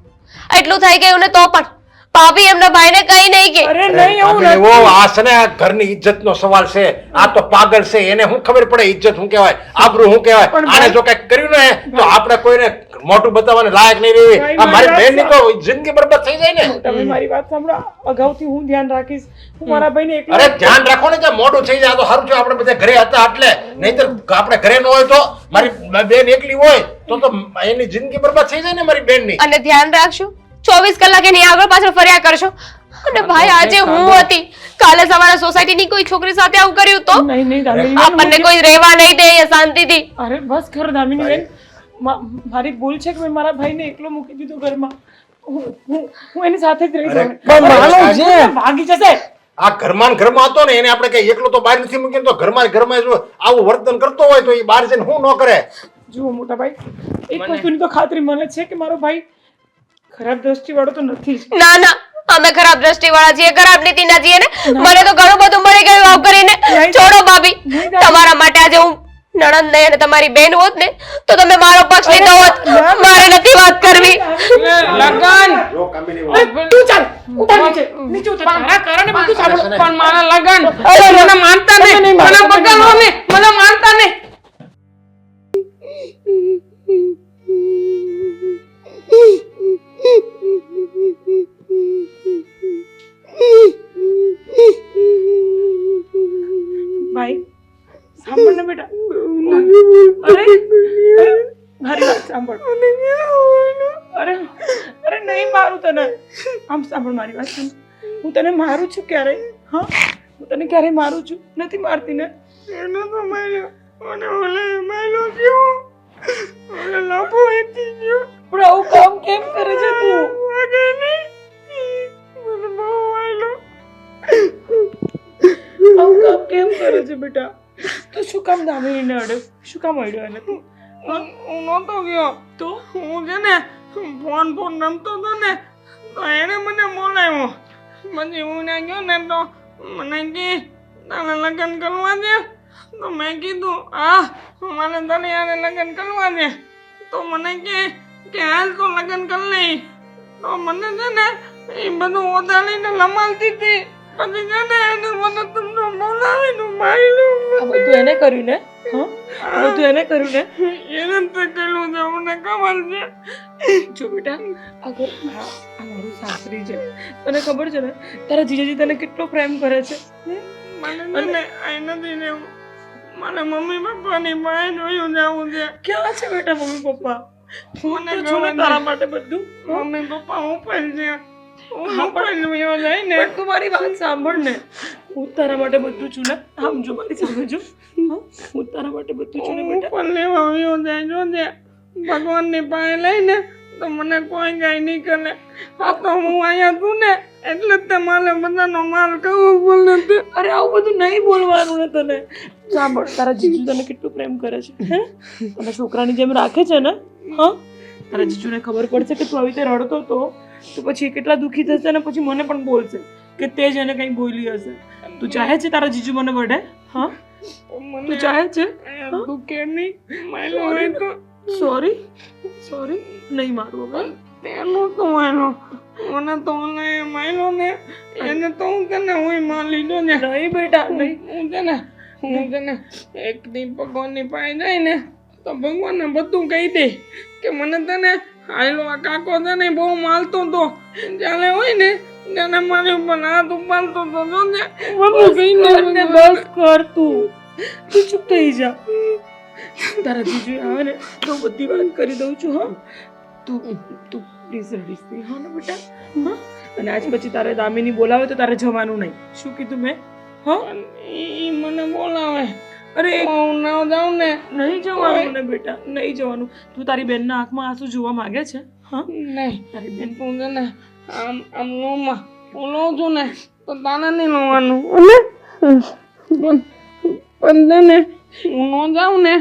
એટલું થઈ ગયું ને તો પણ ભાભી એમના ભાઈને કઈ નહીં કે અરે નહીં એવું આપણે નથી એવો આ છે ને આ ઘરની ઇજ્જતનો સવાલ છે આ તો પાગલ છે એને શું ખબર પડે ઇજ્જત શું કહેવાય આબરૂ શું કહેવાય પણ આને જો કઈક કર્યું ને તો આપણે કોઈને મોઢું બતાવવાને લાયક નહીં રહી ભાઈ, આ મારી મારી બહેનની તો જિંદગી બરબાદ થઈ જાય ને તમે મારી વાત સાંભળો અગાઉથી હું ધ્યાન રાખીશ હું મારા ભાઈને એકલો અરે ધ્યાન રાખો ને કે મોઢું થઈ જાય તો સારું છે આપણે બધા ઘરે હતા એટલે નહીંતર આપણે ઘરે ન હોય તો મારી બેન એકલી હોય તો એની જિંદગી બરબાદ થઈ જાય ને મારી બેનની અને ધ્યાન રાખજો 24 કલાક એની આગળ પાછળ ફર્યા કરશો અને ભાઈ આજે હું હતી કાલે સવારે સોસાયટીની કોઈ છોકરી સાથે આવું કર્યું તો નહીં નહીં દામિની બેન, આપણને કોઈ રહેવા નહીં દે અહીંયા શાંતિથી અરે બસ ખરો દામિની બેન મારી ભૂલ છે કે મેં મારા ભાઈને એકલો મૂકી દીધો ઘરમાં હું એની સાથે જ રહી જાઉં પણ માનો છે ભાગી જશે આ ઘરમાં ને ઘરમાં હતો ને એને આપણે કઈ એકલો તો બહાર નથી મૂકીને તો ઘરમાં ને ઘરમાં જો આવું વર્તન કરતો હોય તો એ બહાર જઈને શું ન કરે જુઓ મોટા ભાઈ એક વસ્તુની તો ખાતરી મને છે કે મારો ભાઈ ખરાબ દ્રષ્ટિ વાળો તો નથી જ ના ના અમે ખરાબ દ્રષ્ટિ વાળા છીએ ખરાબ નીતિના છીએ ને મને તો ઘણું બધું મળી ગયું આવ કરીને છોડો ભાભી તમારા માટે આજે હું નણંદ નહીં અને તમારી બેન હોત ને તો તમે મારો પક્ષ લીધો હોત મારે નથી વાત કરવી લગન જો કામિની તું ચાલ ઉતાર નીચે નીચે ઉતાર તારા કારણે બધું સાંભળો પણ મારા લગન મને માનતા નહીં મને બગાડો નહીં મને માનતા નહીં ભાઈ સાંભળ ને બેટા અરે મારી વાત સાંભળ અરે અરે નહીં મારું તને આમ સાંભળ મારી વાત સાંભળ હું તને મારું છું ક્યારે હા હું તને ક્યારે મારું છું નથી મારતી ને એનો તો માર્યો અને ઓલે માર્યો કેવો ઓલે લાભો એથી ગયો પણ આવું કામ કેમ કરે છે તું વાગે નહીં મને બહુ વાયલો આવું કામ કેમ કરે છે બેટા તું શું કામ દામિનીને અડે શું કામ અડ્યો એને તું હું નહોતો ગયો તો હું છે ને ફોન રમતો હતો ને તો એણે મને બોલાવ્યો પછી હું ત્યાં ગયો ને તો મને કે તારે લગ્ન કરવા દે તો મેં કીધું હા મારે તને યારે લગ્ન કરવા દે તો મને કે હાલ તો લગ્ન કરી લઈ તો મને છે ને એ બધું ઓદાળીને લમાલતી હતી પછી છે ને એને મને તમને બોલાવીને માર્યું આ બધું એને કર્યું ને હા આ બધું એને કર્યું ને એને તો કહેલું છે મને ખબર છે જો બેટા અગર આ મારું સાસરી છે તને ખબર છે ને તારા જીજાજી તને કેટલો પ્રેમ કરે છે મને ને આ નથી રહેવું મને મમ્મી પપ્પાની પાસે જોયું જવું છે ક્યાં છે બેટા મમ્મી પપ્પા હું મને તો છું ને ખબર તારા છે. માટે બધું મમ્મી પપ્પા ઉપર છે હું હા, ઉપર વયો જાય ને પણ તું મારી વાત સાંભળ ને હું તારા માટે બધું છું ને આમ જો મારી સામે જો હા, હું તારા માટે બધું છું ને હું બેટા ઉપર લેવા વયો જાય જોજે ભગવાનની પાસે લઈને તો મને કોઈ ગાય નહીં કરે આ તો હું અહીંયા છું ને એટલે જ તે મારે બધાનો માલ કરવો બોલે છે અરે આવું બધું નહીં બોલવાનું ને તને સાંભળ તારા જીજુ તને કેટલું પ્રેમ કરે છે હે અને છોકરાની જેમ રાખે છે ને હા તારા જીજુને ખબર પડશે કે તું આવી રીતે રડતો હતો તો પછી એ કેટલા દુઃખી થશે ને પછી મને પણ બોલશે કે તે જ એને કંઈ બોલી હશે તું ચાહે છે તારા જીજુ મને વઢે હા તું ચાહે છે તું કે નહીં માયલો હોય તો સોરી સોરી નહીં મારું હવે તેનું તો માયલો મને તો ઓલે માયલો ને એને તો હું તને હું માં લીધો ને નહીં બેટા નહીં હું છે ને એક દી ભગવાનની પાસે જાય ને તો ભગવાનને બધું કહી દે કે મને તને આયલો આ કાકો છે ને બહુ માલતો તો જ્યારે હોય ને ત્યારે મારી ઉપર હાથ ઉપાડતો તો જો ને બધું કહીને બસ કર તું ચૂપ થઈ જા. તારા જીજુ આવે ને તો બધી વાત કરી દઉં છું. હા તું તું પ્લીઝ રડીશ નહીં હા ને બેટા. હા અને આજ પછી તારે દામિની બોલાવે તો તારે જવાનું નહીં. શું કીધું મેં? હા ઈ મને બોલાવે અરે હું ના જાઉં ને નહીં જવાનું ને બેટા, નહીં જવાનું. તું તારી બેનના આંખમાં આંસુ જોવા માંગે છે? હા નહીં તારી બેન તું છે ને આમ લોમાં હું લઉં છું ને તો તારે નહીં લોવાનું પણ ને હું ન જાઉં ને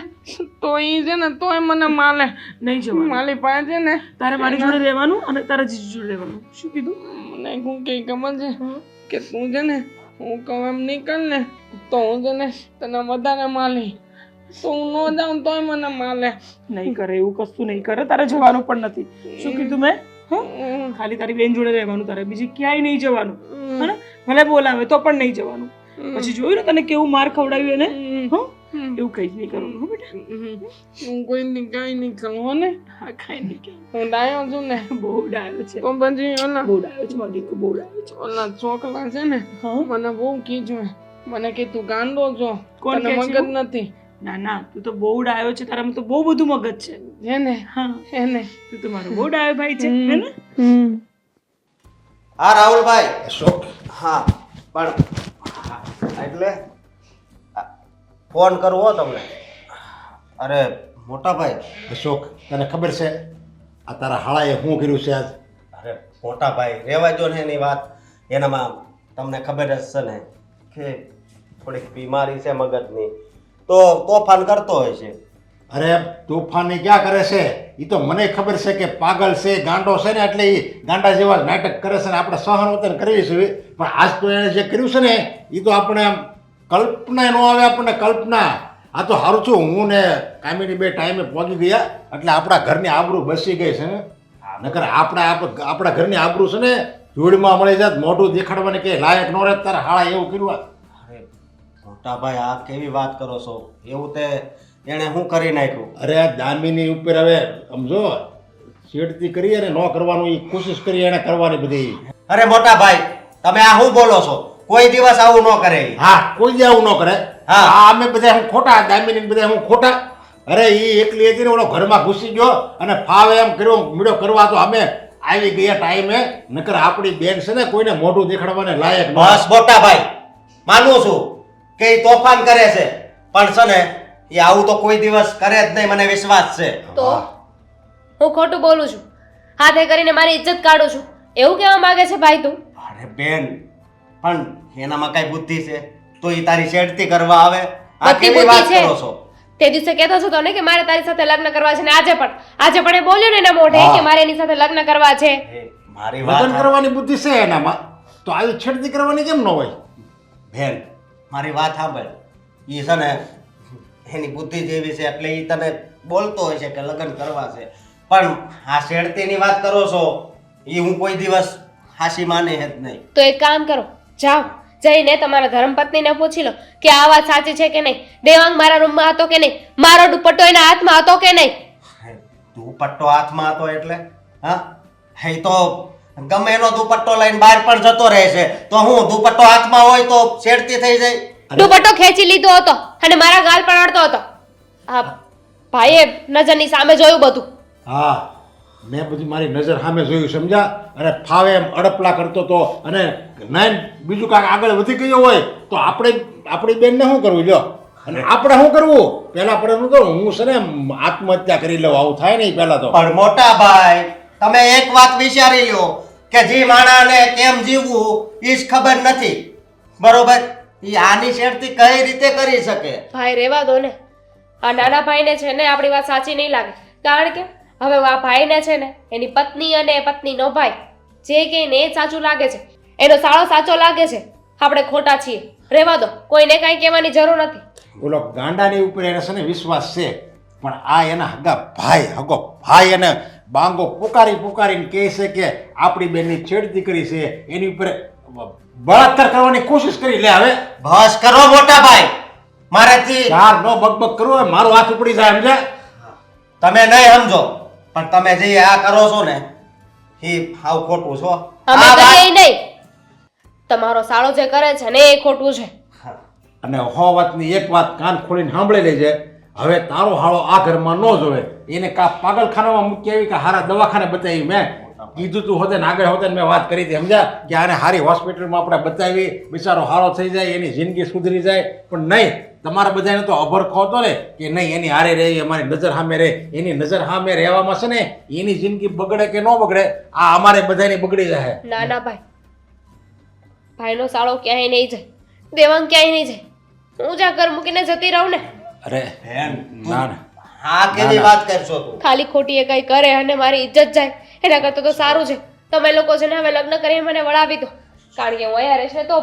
તો ઈ છે ને તોય મને માલે નહીં જવાનું. મારી પાસે છે ને તારે મારી જોડે રહેવાનું અને તારા જીજુ જોડે રહેવાનું. શું કીધું? મને શું કઈ ખબર છે કે તું છે ને હું કહું એમ નીકળ ને તો હું છે ને તને વધારે માલી તો હું ન જાઉં તોય મને માલે. નહીં કરે એવું કશું નહીં કરે. તારે જવાનું પણ નથી. શું કીધું મેં? હા ખાલી તારી બેન જોડે રહેવાનું. તારે બીજી ક્યાંય નહીં જવાનું. હા ભલે બોલાવે તો પણ નહીં જવાનું. પછી જોયું ને તને કેવું માર ખવડાવ્યું એને? હા એવું કઈ જ નહીં કરવાનું. હો બેટા હું કોઈ કઈ નહીં કરું હો ને હા કાંઈ નહીં કે હું ડાયો છું ને બહુ ડાયો છે. તો પછી ઓલા બહુ ડાયો છે મારો દીકરો, બહુ ડાયો છે. ઓલા છોકરા છે ને હા મને બહુ કીધું મને કે તું ગાંડો છો કોણ તને કહે છે મગજ એવું? નથી ના ના તું તો બહુ ડાયો છે. તારામાં તો બહુ બધું મગજ છે. છે ને હા એને તું તો મારો બહુ ડાયો ભાઈ છે હે ને? હા રાહુલભાઈ. અશોક હા પણ એટલે ફોન કરવો હો તમને. અરે મોટા ભાઈ. અશોક તને ખબર છે આ તારા હાળાએ શું કર્યું છે આજ? અરે મોટા ભાઈ રહેવા દો ને એની વાત. એનામાં તમને ખબર જ છે ને કે થોડીક બીમારી છે મગજની તો તોફાન કરતો હોય છે. અરે તોફાની ક્યાં કરે છે? એ તો મને ખબર છે કે પાગલ છે, ગાંડો છે ને એટલે એ ગાંડા જેવા નાટક કરે છે ને આપણે સહન કરવી છે. પણ આજ તો એણે જે કર્યું છે ને એ તો આપણે આમ કલ્પના ન આવે આપણને કલ્પના. આ તો સારું છું હું ને કામિની બે ટાઈમે પહોંચી ગયા એટલે આપણા ઘરની આબરૂ બસી ગઈ છે. નકર આપણા ઘરની આબરૂ છે ને ધૂળમાં મળી જાત મોઢું દેખાડવાની કે લાયક ન રહે. તારા હાળા એવું કર્યું. અરે મોટા ભાઈ આ કેવી વાત કરો છો? એવું તે એણે શું કરી નાખ્યું? અરે આ દામિની ઉપર હવે સમજો છેડતી કરી અને ન કરવાનું એ કોશિશ કરી એને કરવાની બધી. અરે મોટા ભાઈ તમે આ શું બોલો છો? કોઈ દિવસ આવું ન કરે ઈ. હા કોઈ જ આવું ન કરે. હા. હા અમે બધા હું ખોટા, દામિની બધા હું ખોટા. અરે એ એકલી હતી ને ઓલો ઘરમાં ઘૂસી ગયો અને ફાવે એમ કર્યો મીડો કરવા તો અમે આવી ગયા ટાઈમે. નકર આપણી બેન છે ને કોઈને મોઢું દેખાડવાને લાયક ન. બસ મોટા ભાઈ માનું છું કે ઈ તોફાન કરે છે પણ છે ને એ આવું તો કોઈ દિવસ કરે જ નહીં મને વિશ્વાસ છે. તો હું ખોટું બોલું છું? હાથે કરીને મારી ઇજ્જત કાઢું છું એવું કહેવા માંગે છે ભાઈ તું? અરે બેન પણ એનામાં કઈ બુદ્ધિ છે તો એ તારી છેડતી કરવા આવે? આ બધી કેવી વાત બુદ્ધિ છે. કરો છો? તે દિવસે કહેતો હતો ને કે મારે તારી સાથે લગ્ન કરવા છે ને આજે પણ એ બોલ્યો ને એના મોઢે હા. કે મારે એની સાથે લગ્ન કરવા છે. એ મારી વાત લગ્ન કરવાની બુદ્ધિ છે એનામાં તો આવી છેડતી કરવાની કેમ ન હોય? બેન મારી વાત સાંભળ. એ છે ને એની બુદ્ધિ જેવી છે એટલે એ તને બોલતો હોય છે કે લગ્ન કરવા છે પણ આ છેડતીની વાત કરો છો એ હું કોઈ દિવસ હાસી માને જ નહીં. તો એક કામ કરો, જાઓ જઈને તમારા ધર્મપત્નીને પૂછી લો કે આ વાત સાચી છે કે નહીં. દેવાંગ મારા રૂમમાં હતો કે નહીં? મારો દુપટ્ટો એના હાથમાં હતો કે નહીં? દુપટ્ટો હાથમાં હતો એટલે હા એ તો ગમે એનો દુપટ્ટો લઈને બહાર પણ જતો રહે છે તો હું દુપટ્ટો હાથમાં હોય તો છેડતી થઈ જાય? દુપટ્ટો ખેંચી લીધો હતો અને મારા ગાલ પણ અડતો હતો. આ ભાઈએ નજરની સામે જોયું બધું. હા મેં બધી મારી નજર સામે જોયું સમજા. અને ફાવે એમ અડપલા કરતો તો અને નાઈન બીજું કાંઈક આગળ વધી ગયો હોય તો આપણી બેનને શું કરવું લ્યો? અને આપણે શું કરવું? પહેલા પડે તો હું છે ને આત્મહત્યા કરી લઉં. આવું થાય નહીં પહેલા તો. પણ મોટા ભાઈ તમે એક વાત વિચારી લ્યો કે જે માણાને કેમ જીવવું એ જ ખબર નથી બરોબર? એ આની છેડતી કઈ રીતે કરી શકે? ભાઈ રહેવા દો ને. આ નાના ભાઈને છે ને આપણી વાત સાચી નહીં લાગે કારણ કે હવે આ ભાઈને છે ને એની પત્ની અને પત્નીનો ભાઈ જે કે ને જ સાચું લાગે છે. એનો સાળો સાચો લાગે છે. આપણે ખોટા છીએ. રહેવા દો, કોઈને કાંઈ કહેવાની જરૂર નથી. ઓલો ગાંડાની ઉપર એને છે ને વિશ્વાસ છે પણ આ એના હગો ભાઈ એને બાંગો પુકારીને કહે છે કે આપણી બેનની છેડતી કરી છે એની ઉપર બળાત્કાર કરવાની કોશિશ કરી. લે હવે બસ કરો મોટા ભાઈ મારાથી ચાર નો બકબક કરવો હોય મારો હાથ ઉપડી જાય સમજ્યા? તમે નહીં સમજો પણ તમે જે આ કરો છો ને એ હાવ ખોટું છો. અમે આ વાત- કરીએ નહીં. તમારો સાળો જે કરે છે ને એ ખોટું છે. અને હો વાતની એક વાત કાન ખોલીને સાંભળી લેજે. હવે તારો હાળો આ ઘરમાં ન જોવે. એને કા પાગલખાનામાં મૂકી આવી કે હારા દવાખાને બતાવી. મેં કીધું તું હોતે ને આગળ હોતે ને મેં વાત કરી હતી, સમજ્યા? કે આને હારી હોસ્પિટલમાં આપણે બતાવી, બિચારો હારો થઈ જાય, એની જિંદગી સુધરી જાય. પણ નહીં, તમારા બધાને તો અભરખો હતો ને કે નહીં એની હારે રહે, અમારી નજર સામે રહે. એની નજર સામે રહેવામાં છે ને એની જિંદગી બગડે કે ન બગડે, આ અમારે બધાની બગડી જાય. ના ના ભાઈ, ભાઈનો સાળો ક્યાંય નહીં જાય, દેવાંગ ક્યાંય નહીં જાય. હું જ આ ઘર મૂકીને જતી રહું ને. અરે બેન, ના ના, હા કેવી વાત કરશો તું? ખાલી ખોટી એ કઈ કરે અને મારી ઇજ્જત જાય એના કરતાં તો સારું છે તમે લોકો છે ને હવે લગ્ન કરીને મને વળાવી દો. કારણ કે હું અહીંયા રહીશ ને તો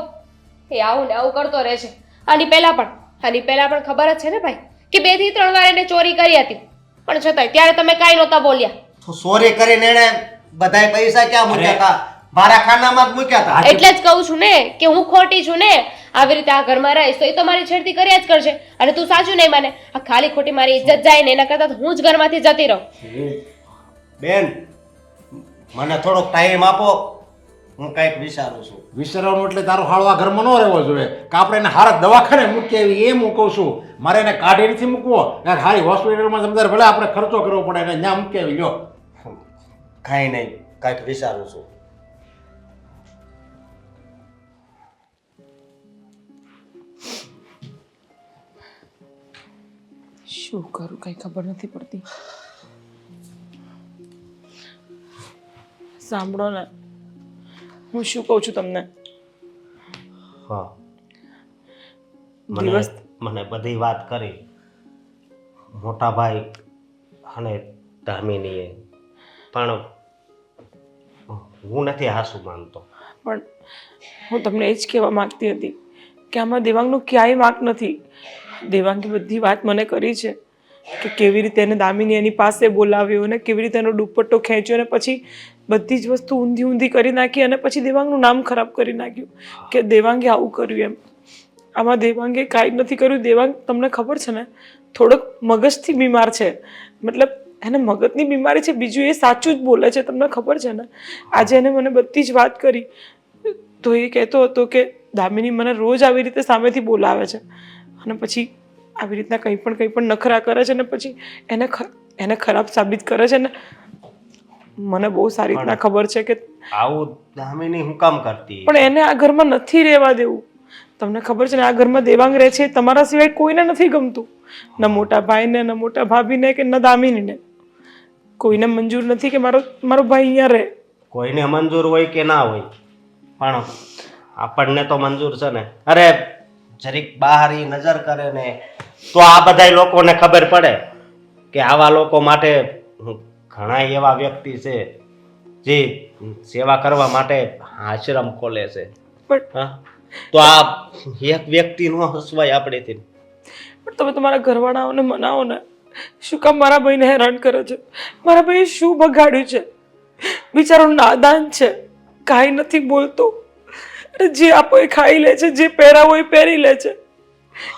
એ આવું ને આવું કરતો રહેશે. આની પહેલા પણ ખબર જ છે ને ભાઈ કે 2 થી 3 વાર એને ચોરી કરી હતી, પણ છતાંય ત્યારે તમે કાંઈ નહોતા બોલ્યા. તો ચોરી કરીને એને બધાય પૈસા ક્યાં મૂક્યા હતા? મારા ખાનામાં જ મૂક્યા હતા. એટલે જ કહું છું ને કે હું ખોટી છું ને. આવી રીતે આ ઘરમાં રહીશ તો એ તો મારી છેડતી કર્યા જ કરશે અને તું સાચું નહીં માને. આ ખાલી ખોટી મારી ઇજ્જત જાય ને એના કરતાં તો હું જ ઘરમાંથી જતી રહું. બેન, મને થોડોક ટાઈમ આપો, હું કંઈક વિચારું છું. વિસરવાનું એટલે તારો હાળો આ ઘરમાં ન રહેવો જોઈએ કે આપણે એને હારા દવાખાને મૂકી આવી, એમ હું કહું છું. મારે એને કાઢી નથી મૂકવો, યાર હારી હોસ્પિટલમાં સમજાર ભલે આપણે ખર્ચો કરવો પડે એને ત્યાં મૂકી આવી. લ્યો કાંઈ નહીં, કંઈક વિચારું છું. શું કરું કઈ ખબર નથી પડતી. સાંભળો ને, હું શું કહું છું તમને. હા, દિવસ મને બધી વાત કરી મોટા ભાઈ અને દામિનીએ, પણ હું નથી હાસુ માનતો. પણ હું તમને એ જ કહેવા માંગતી હતી કે આમાં દેવાંગનો ક્યાંય વાંક નથી. દેવાંગે બધી વાત મને કરી છે કે કેવી રીતે એને દામિની એની પાસે બોલાવ્યો અને કેવી રીતે એનો દુપટ્ટો ખેંચ્યો અને પછી બધી જ વસ્તુ ઊંધી કરી નાખી અને પછી દેવાંગનું નામ ખરાબ કરી નાખ્યું કે દેવાંગે આવું કર્યું એમ. આમાં દેવાંગે કાંઈ જ નથી કર્યું. દેવાંગ તમને ખબર છે ને થોડોક મગજથી બીમાર છે, મતલબ એને મગજની બીમારી છે, બીજું એ સાચું જ બોલે છે. તમને ખબર છે ને, આજે એને મને બધી જ વાત કરી તો એ કહેતો હતો કે દામિની મને રોજ આવી રીતે સામેથી બોલાવે છે અને પછી આવી રીતના કંઈ પણ નખરા કરે છે ને પછી એને ખરાબ સાબિત કરે છે ને. મને બહુ સારી રીતના ખબર છે કે આવું દામિની હું કામ કરતી? પણ એને આ ઘરમાં નથી રહેવા દેવું. તમને ખબર છે ને આ ઘરમાં દેવાંગ રહે છે, તમારા સિવાય કોઈને નથી ગમતું. ન મોટા ભાઈને, ન મોટા ભાભીને કે ન દામિનીને. કોઈને મંજૂર નથી કે મારો ભાઈ અહીંયા રહે. કોઈને મંજૂર હોય કે ના હોય, પણ આપણને તો મંજૂર છે ને. અરે જરીક બહાર ઈ નજર કરે ને તો આ બધાય લોકોને ખબર પડે કે આવા લોકો માટે ઘણા એવા વ્યક્તિ છે જે સેવા કરવા માટે આશ્રમ ખોલે છે. પણ હા, તો આ એક વ્યક્તિ નો હસવાય આપણેથી. પણ તમે તમારા ઘરવાળાઓને મનાવો ને. શું કામ મારા ભાઈને હેરાન કરે છે? મારા ભાઈએ શું બગાડ્યું છે? બિચારો નાદાન છે, કાંઈ નથી બોલતો. જે આપો એ ખાઈ લે છે, જે પહેરાવો એ પહેરી લે છે.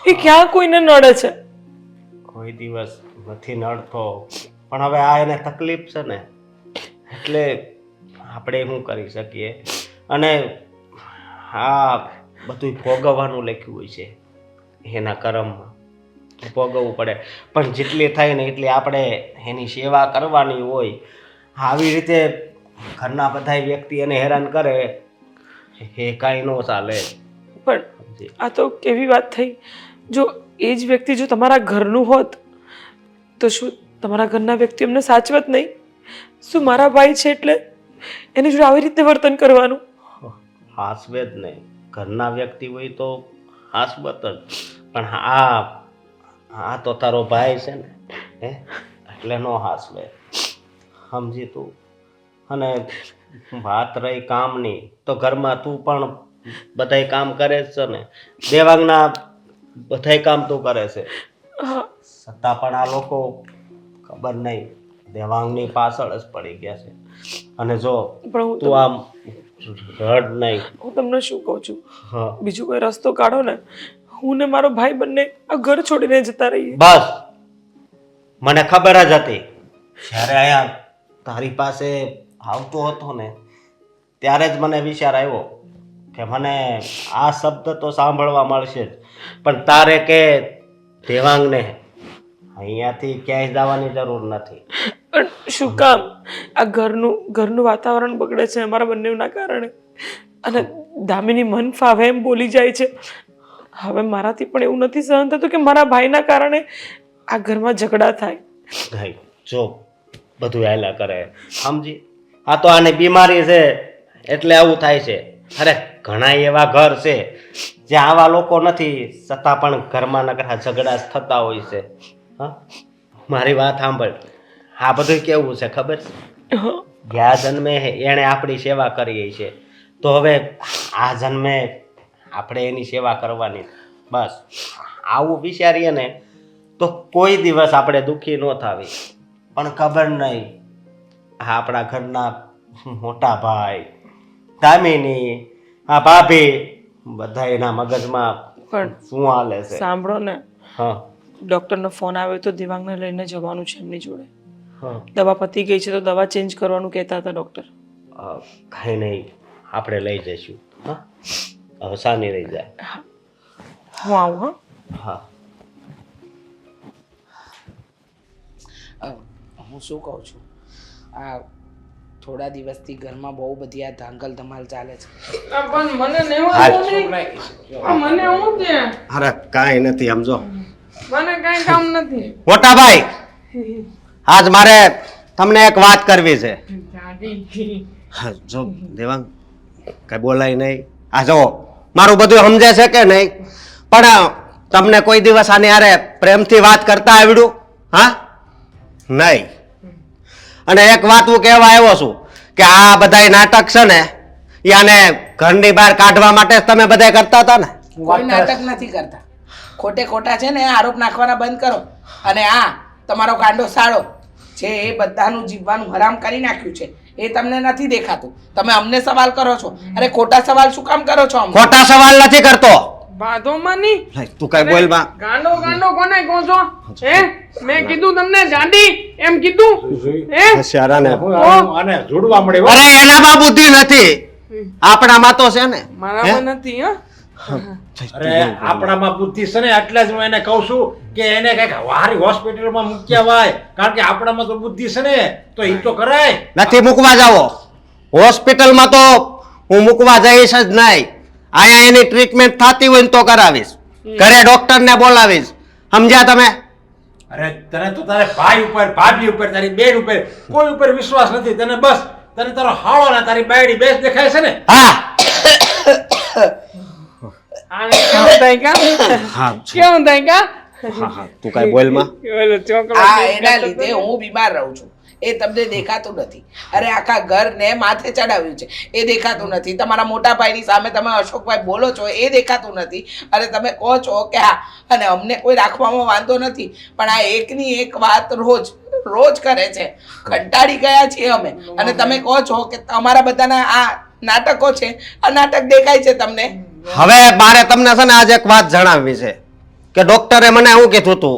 એ ક્યાં કોઈને નડે છે? કોઈ દિવસ નથી નડતો, પણ હવે આ એને તકલીફ છે ને એટલે આપણે શું કરી શકીએ. અને હા, બધું ભોગવવાનું લખ્યું હોય છે એના કર્મમાં, ભોગવવું પડે. પણ જેટલી થાય ને એટલી આપણે એની સેવા કરવાની હોય. આવી રીતે ઘરના બધા વ્યક્તિ એને હેરાન કરે એ કાંઈ ન ચાલે. પણ આ તો કેવી વાત થઈ. જો એ જ વ્યક્તિ જો તમારા ઘરનું હોત તો શું તમારા ઘરના વ્યક્તિ એમને સાચવત નહીં? શું મારા ભાઈ છે એટલે એની જોડે આવી રીતે વર્તન કરવાનું? હાસવે જ નહીં, ઘરના વ્યક્તિ હોય તો હાસવત જ. પણ આ તો તારો ભાઈ છે ને, હે, એટલે નો હાસવે, સમજી તું. અને વાત રહી કામની, તો ઘરમાં તું પણ બધાય કામ કરે જ છે ને. દેવાંગના બધાય કામ તું કરે છે, છતાં પણ આ લોકો ખબર નહીં દેવાંગની પાછળ જ પડી ગયા છે. અને જો પણ તું આમ રડ નહીં. હું તમને શું કહું છું, હા, બીજું કોઈ રસ્તો કાઢો ને. હું ને મારો ભાઈ બંને આ ઘર છોડીને જતા રહીએ. બસ મને ખબર જ હતી જ્યારે અહીંયા તારી પાસે આવતો હતો ને ત્યારે જ મને વિચાર આવ્યો કે મને આ શબ્દ તો સાંભળવા મળશે જ, પણ તારે કે દેવાંગને અહીંયાથી ક્યાંય જવાની જરૂર નથી. પણ શું કામ આ ઘરનું વાતાવરણ બગડે છે અમારા બંનેના કારણે, અને દામિની મન ફાવે એમ બોલી જાય છે. હવે મારાથી પણ એવું નથી સહન થતું કે મારા ભાઈના કારણે આ ઘરમાં ઝઘડા થાય. ભાઈ જો બધું હાલ્યા કરે સમજી, આ તો આની બીમારી છે એટલે આવું થાય છે. અરે ઘણા એવા ઘર છે જ્યાં આવા લોકો નથી છતાં પણ ઘરમાં નકરા ઝઘડા જ થતા હોય છે. હા, મારી વાત સાંભળ, આ બધું કેવું છે ખબર છે? ગયા જન્મે એણે આપણી સેવા કરી છે, તો હવે આ જન્મે આપણે એની સેવા કરવાની. બસ આવું વિચારીએ ને તો કોઈ દિવસ આપણે દુઃખી ન થાવી. પણ ખબર નહીં આ આપણા ઘરના મોટા ભાઈ, દામિની, આ ભાભી, બધા એના મગજમાં પણ શું હાલે છે. સાંભળો ને, હા ડૉક્ટરનો ફોન આવ્યો તો દેવાંગને લઈને જવાનું છે એમની જોડે. હા, દવા પતી ગઈ છે તો દવા ચેન્જ કરવાનું કહેતા હતા ડૉક્ટર. કાંઈ નહીં, આપણે લઈ જઈશું. હા, હવે શાની રહી જાય. હું આવું. હા, હું શું કહું છું, આ થોડા દિવસથી ઘરમાં બહુ બધી આ ધાંગલ ધમાલ ચાલે છે. પણ મને નહીં હા. વાંધો નહીં. મને હું છે, અરે કાંઈ નથી સમજો. મને કઈ કામ નથી. મોટા ભાઈ, આજ મારે તમને એક વાત કરવી છે. હા, જો દેવાંગ કઈ બોલાય નહીં. આ જો મારું બધું સમજે છે કે નહીં, પણ તમને કોઈ દિવસ આની હારે પ્રેમથી વાત કરતા આવડ્યું? હા, નહીં. અને એક વાત હું કહેવા આવ્યો છું કે આ બધા નાટક છે ને એ આને ઘરની બહાર કાઢવા માટે જ તમે બધા કરતા હતા ને. કોઈ નાટક નથી કરતા. ખોટે ખોટા છે ને આરોપ નાખવાના બંધ કરો. અને આ તમારો ગાંડો સાળો જે એ બધાનું જીવવાનું હરામ કરી નાખ્યું છે એ તમને નથી દેખાતું. તમે અમને સવાલ કરો છો. અરે ખોટા સવાલ શું કામ કરો છો? અમને ખોટા સવાલ નથી કરતો. બાધોમાં નહીં. તું કઈ બોલ માં. ગાંડો ગાંડો કોને કહો છો? હે, મેં કીધું તમને ગાંડી એમ કીધું? હે, શરાને આને જોડવા મળે અરે એનામાં બુદ્ધિ નથી, આપણામાં તો છે ને. મારામાં નથી. હા, અરે આપણામાં બુદ્ધિ છે ને, એટલે જ હું એને કહું છું કે એને કઈક હારી હોસ્પિટલમાં મૂક્યા હોય, કારણ કે આપણામાં તો બુદ્ધિ છે ને તો એ તો કરાય. નથી મૂકવા જાવો હોસ્પિટલમાં, તો હું મૂકવા જઈશ જ નહીં. અહીંયા એની ટ્રીટમેન્ટ થતી હોય ને તો કરાવીશ, ઘરે ડોક્ટરને બોલાવીશ. સમજ્યા તમે? અરે તને તો તારે ભાઈ ઉપર, ભાભી ઉપર, તારી બેન ઉપર કોઈ ઉપર વિશ્વાસ નથી તને. બસ તને તારો હાળો ને તારી બાયડી બેસ દેખાય છે ને. હા આને કેવું થાય કા? હા કેવું થાય કા? હા, તું કઈ બોલ માં. ઓલો છોકરો આ એના લીધે હું બીમાર રહું છું. એ તમને દેખાતું નથી. અરે આખા ઘરને માથે ચડાવ્યું છે એ દેખાતું નથી. તમારા મોટા ભાઈની સામે તમે અશોકભાઈ બોલો છો એ દેખાતું નથી. અરે તમે કહો છો કે હા, અને અમને કોઈ રાખવામાં વાંધો નથી, પણ આ એકની એક વાત રોજ કરે છે. કંટાળી ગયા છીએ અમે. અને તમે કહો છો કે તમારા બધાના આ નાટકો છે, આ નાટક દેખાય છે તમને. હવે મારે તમને છે ને આજે એક વાત જણાવવી છે કે ડોક્ટરે મને શું કીધું હતું.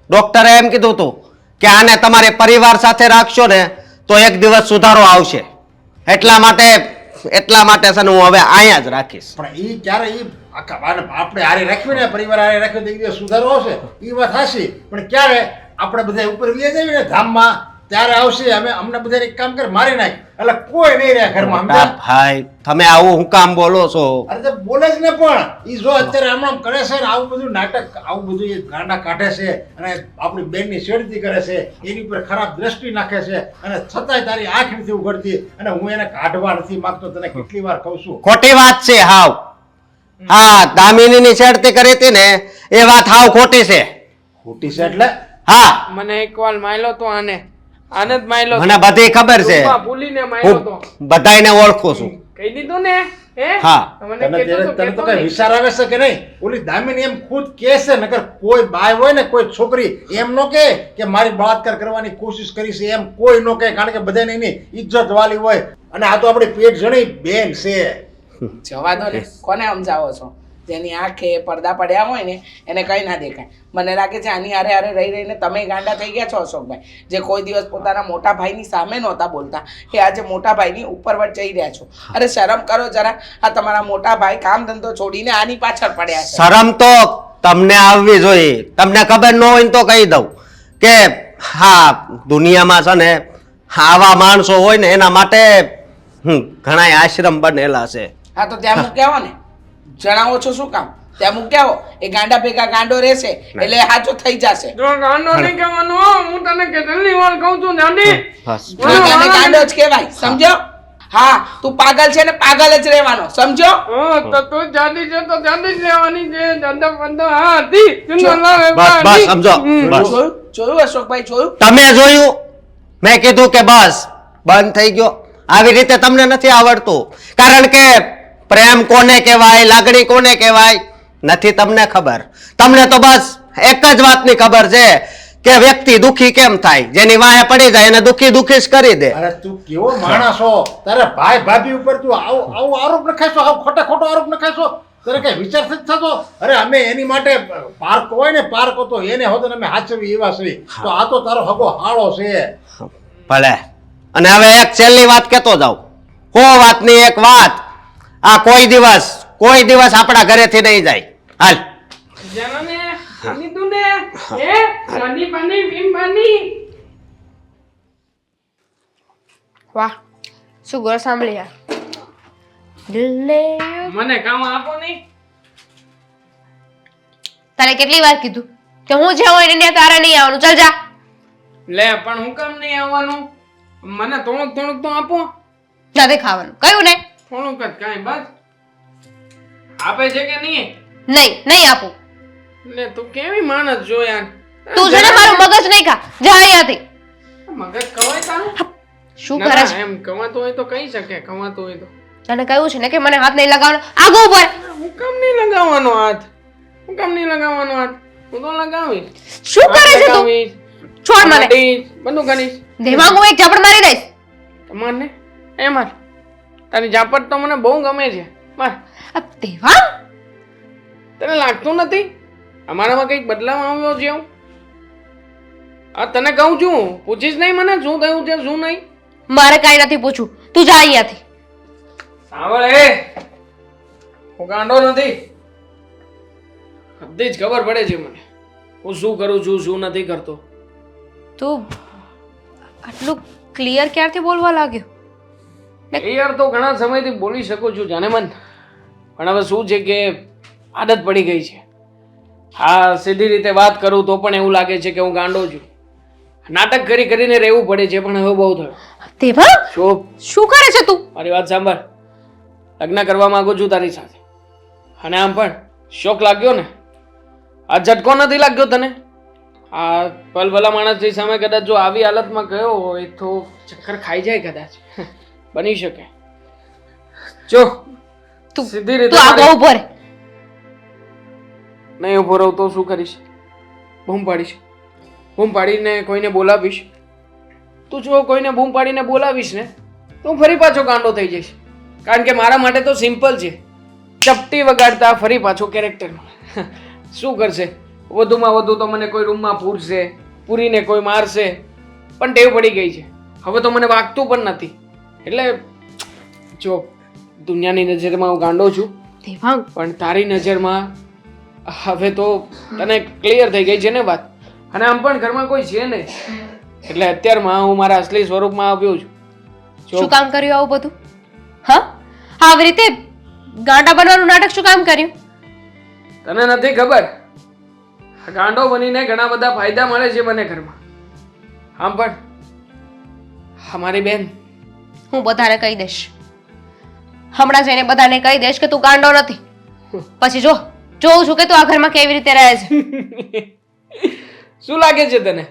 ડોક્ટરે એમ કીધું હતું કે આને તમારે પરિવાર સાથે રાખશો ને તો એક દિવસ સુધારો આવશે. એટલા માટે છે ને હું હવે અહીંયા જ રાખીશ. પણ ઈ ક્યારે ઈ આખા આપણે હારે રાખ્યું ને, પરિવાર હારે રાખ્યું તો એક દિવસ સુધારો આવશે. ઈ વાત હાચી, પણ ક્યારે આપણે બધા ઉપર વ્યા જઈએ ને ધામમાં ત્યારે આવશે. અમને બધા એક કામ કર મારી નાખ એટલે કોઈ નહીં રહે ઘરમાં. સમજ્યા? ભાઈ તમે આવું હું કામ બોલો છો? અરે તો બોલે જ ને, પણ ઈ જો અત્યારે આમ કરે છે ને આવું બધું નાટક, આવું બધું એ ગાંડા કાઢે છે અને આપણી બેનની છેડતી કરે છે, એની ઉપર ખરાબ દ્રષ્ટિ નાખે છે, અને છતાંય તારી આંખ નથી ઉઘડતી, અને હું એને કાઢવા નથી માંગતો. તને કેટલી વાર કહું છું. ખોટી વાત છે હાવ. હા, દામિનીની છેડતી કરી હતી ને એ વાત હાવ ખોટી છે. ખોટી છે એટલે હા, મને એક વાર માયલો તો આને જ માયલો તો. મને બધી ખબર છે. રૂપા ભૂલીને માયલો તો. હું બધાયને ઓળખું છું. કહી દીધું ને? હે, હા. મને તને કહેતો તો તને તો કહેતો કઈ નહીં. વિચાર આવે છે કે નહીં? ઓલી દામિની એમ ખુદ કહે છે, નકર કોઈ બાય હોય ને કોઈ છોકરી એમ નો કહે કે મારી બળાત્કાર કરવાની કોશિશ કરી છે, એમ કોઈ નો કહે, કારણ કે બધાને એની ઇજ્જત વાલી હોય. અને આ તો આપણી પેટ જણી બેન છે. જવા દો ને, કોને સમજાવો છો? જેની આંખે પડદા પડ્યા હોય ને એને કંઈ ના દેખાય. મને લાગે છે આની હારે હારે રહી રહીને તમે ગાંડા થઈ ગયા છો અશોકભાઈ. જે કોઈ દિવસ પોતાના મોટા ભાઈની સામે નહોતા બોલતા એ આજે મોટા ભાઈની ઉપરવટ જઈ રહ્યા છો. અરે શરમ કરો જરા. આ તમારા મોટા ભાઈ કામ ધંધો છોડીને આની પાછળ પડ્યા છે. શરમ તો તમને આવવી જોઈએ. તમને ખબર ન હોય ને તો કહી દઉં કે હા દુનિયામાં છે ને આવા માણસો હોય ને એના માટે ઘણા આશ્રમ બનેલા છે. હા તો ત્યાં મૂક્યા હો ને. જણાવો છો શું કામ? ત્યાં મૂક્યા હો. એ ગાંડા ભેગા ગાંડો રહેશે એટલે સાચો થઈ જશે. જો ગાંડો નહીં કહેવાનો હો. હું તને કેટલી વાર કહું છું દાદી. બસ તને ગાંડો જ કહેવાય સમજો. હા તું પાગલ છે ને પાગલ જ રહેવાનો સમજો. તો તું જાડી છે તો જાડી જ લેવાની છે. દાદા બંદા હા હતી. ચુંદો લાવે બસ બસ સમજો બસ. જોયું અશોકભાઈ જોયું? તમે જોયું? મેં કીધું કે બસ બંધ થઈ ગયો. આવી રીતે તમને નથી આવડતું. કારણ કે પ્રેમ કોને કહેવાય, લાગણી કોને કહેવાય નથી તમને ખબર. તમને તો બસ એક જ વાતની ખબર છે કે વ્યક્તિ દુખી કેમ થાય. જેની વાહે પડી જાય એને દુખી દુખી જ કરી દે. અરે તું કેવો માણસ છો? તારે ભાઈ ભાભી ઉપર તું આવું આરોપ નખાઈશો, આવું ખોટો આરોપ નખાઈશો? તારે કઈ વિચાર નથી થતો? અરે અમે એની માટે પાર્ક હોય ને પાર્ક હતો એને હોતો ને અમે હાચવી એવા છીએ. તો આ તો તારો હગો હાળો છે. ભલે. અને હવે એક છેલ્લી વાત કહેતો જાઉં. વાતની એક વાત. આ કોઈ દિવસ આપણા ઘરેથી નહીં જાય. હાલ જાને લીધું ને એ ગાડી પાણી ભીમ પાણી. વાહ શું ગોળ સાંભળી યાર. દિલને મને કામ આપો નહીં. તારે કેટલી વાર કીધું કે હું જ્યાં હોય ને તારે નહીં આવવાનું. ચાલ જા. લે પણ હું કામ નહીં આવવાનું? મને થોડુંક તો આપો. નથી ખાવાનું કયું ને? થોડુંક જ કાંઈ બસ. આપે છે કે નહીં? નહીં આપું. લે તું કેવી માણસ જો યાર. તું છે ને મારું મગજ નહીં ખા. જા અહીંયાથી. મગજ કવાય તારું? શું ના, કરે ના, છે? એમ કવાતું હોય તો કહી શકે. કવાતું હોય તો તને કહ્યું છે ને કે મને હાથ નહીં લગાવવાનો. આગો ઉપર. હું કામ નહીં લગાવવાનો હાથ? હું કામ નહીં લગાવવાનો હાથ? હું તો લગાવીશ. શું કરે છે તું? લગાવીશ, છોડ મને. કાઢીશ, બધું કરીશ. દેવાંગ હું એક ઝાપડ મારી દઈશ. મારને એ માર. તારી ઝાપટ તો મને બહુ ગમે છે. માર. દેવાંગ તને લાગતું નથી અમારામાં કંઈક બદલાવ આવ્યો છે એવું? આ તને કહું છું, પૂછીશ નહીં મને શું થયું છે શું નહીં? મારે કાંઈ નથી પૂછવું. તું જા અહીંયાથી. સાંભળ એ, હું ગાંડો નથી. બધી જ ખબર પડે છે મને હું શું કરું છું શું નથી કરતો. તું આટલું ક્લિયર ક્યારથી બોલવા લાગ્યો? એ યાર તો ઘણા સમયથી બોલી શકું છું જાને મન, પણ હવે શું છે કે આદત પડી ગઈ છે. હા સીધી રીતે વાત કરું તો પણ એવું લાગે છે કે હું ગાંડો છું. નાટક કરી કરીને રહેવું પડે છે પણ હવે બહુ થયું. દેવાંગ શું કરે છે તું? મારી વાત સાંભળ. લગ્ન કરવા માંગુ છું તારી સાથે. અને આમ પણ શોખ લાગ્યો ને? આ ઝટકો નથી લાગ્યો તને? આ પલભલા માણસની સામે કદાચ જો આવી હાલતમાં ગયો હોય તો ચક્કર ખાઈ જાય કદાચ. બની શકે. જો તું સીધી રીતે તું આગો ઉભો રહે. નહીં ઉભો રહું તો શું કરીશ? બૂમ પાડીશ. બૂમ પાડીને કોઈને બોલાવીશ. તું જો કોઈને બૂમ પાડીને બોલાવીશ ને તો હું ફરી પાછો ગાંડો થઈ જઈશ. કારણ કે મારા માટે તો સિમ્પલ છે. ચપટી વગાડતા ફરી પાછો કેરેક્ટરમાં. શું કરશે? વધુમાં વધુ તો મને કોઈ રૂમમાં પૂરશે, પૂરીને કોઈ મારશે. પણ ટેવ પડી ગઈ છે. હવે તો મને વાગતું પણ નથી. એટલે જો દુનિયાની નજરમાં હું ગાંડો છું, દેવાંગ પણ તારી નજરમાં હવે તો તને ક્લિયર થઈ ગઈ છે ને વાત. અને આમ પણ ઘરમાં કોઈ છે નહીં એટલે અત્યારમાં હું મારા અસલી સ્વરૂપમાં આવ્યો છું. શું કામ કર્યું આવું બધું? હા આવી રીતે ગાંડા બનવાનું નાટક શું કામ કર્યું? તને નથી ખબર, ગાંડો બનીને ઘણા બધા ફાયદા મળે છે મને ઘરમાં. આમ પણ અમારી બેન, હું બધાને કહી દઈશ. હમણાં જઈને બધાને કહી દઈશ કે તું ગાંડો નથી. પછી જોઉં છું કે તું આ ઘરમાં કેવી રીતે રહે છે. શું લાગે છે તને?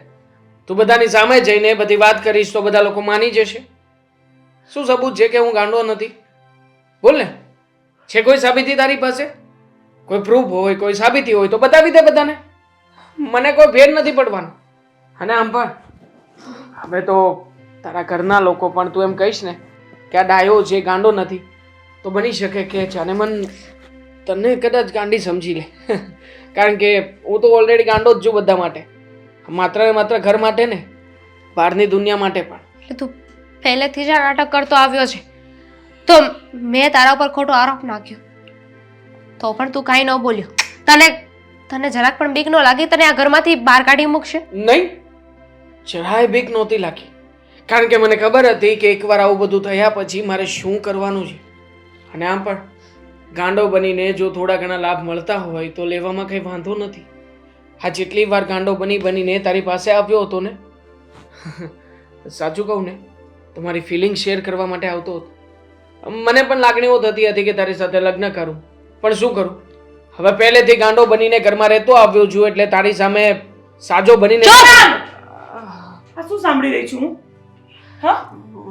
તું બધાની સામે જઈને બધી વાત કરીશ તો બધા લોકો માની જશે? શું સબૂત છે કે હું ગાંડો નથી? બોલ ને. છે કોઈ સાબિતી તારી પાસે? કોઈ પ્રૂફ હોય, કોઈ સાબિતી હોય તો બતાવી દે બધાને. મને કોઈ ફેર નથી પડવાનો. અને આમ પણ હવે તો તારા ઘરના લોકો પણ તું એમ કહીશ ને કે આ ડાયો છે ગાંડો નથી તો બની શકે કે જાને મન તને કદાચ ગાંડી સમજી લે કારણ કે હું તો ઓલરેડી ગાંડો જ છું બધા માટે, માત્ર ને માત્ર ઘર માટે ને બહારની દુનિયા માટે પણ. એટલે તું પહેલેથી જ આ નાટક કરતો આવ્યો છે તો મેં તારા ઉપર ખોટો આરોપ નાખ્યો તો પણ તું કાંઈ ન બોલ્યો. તને જરાક પણ બીક ન લાગી? તને આ ઘરમાંથી બહાર કાઢી મૂકશે? નહીં, જરાય બીક નહોતી લાગી, કારણ કે મને ખબર હતી કે એકવાર આવું બધું થયા પછી મારે શું કરવાનું છે. અને આમ પણ ગાંડો બનીને જો થોડા ઘણા લાભ મળતા હોય તો લેવામાં કંઈ વાંધો નથી. આ જેટલી વાર ગાંડો બનીને તારી પાસે આવ્યો હતો ને સાચું કહું ને તો મારી ફિલિંગ શેર કરવા માટે આવતો હતો. મને પણ લાગણીઓ થતી હતી કે તારી સાથે લગ્ન કરું, પણ શું કરું, હવે પહેલેથી ગાંડો બનીને ઘરમાં રહેતો આવ્યો છું એટલે તારી સામે સાજો બનીને. આ શું સાંભળી રહી છું હું? હા,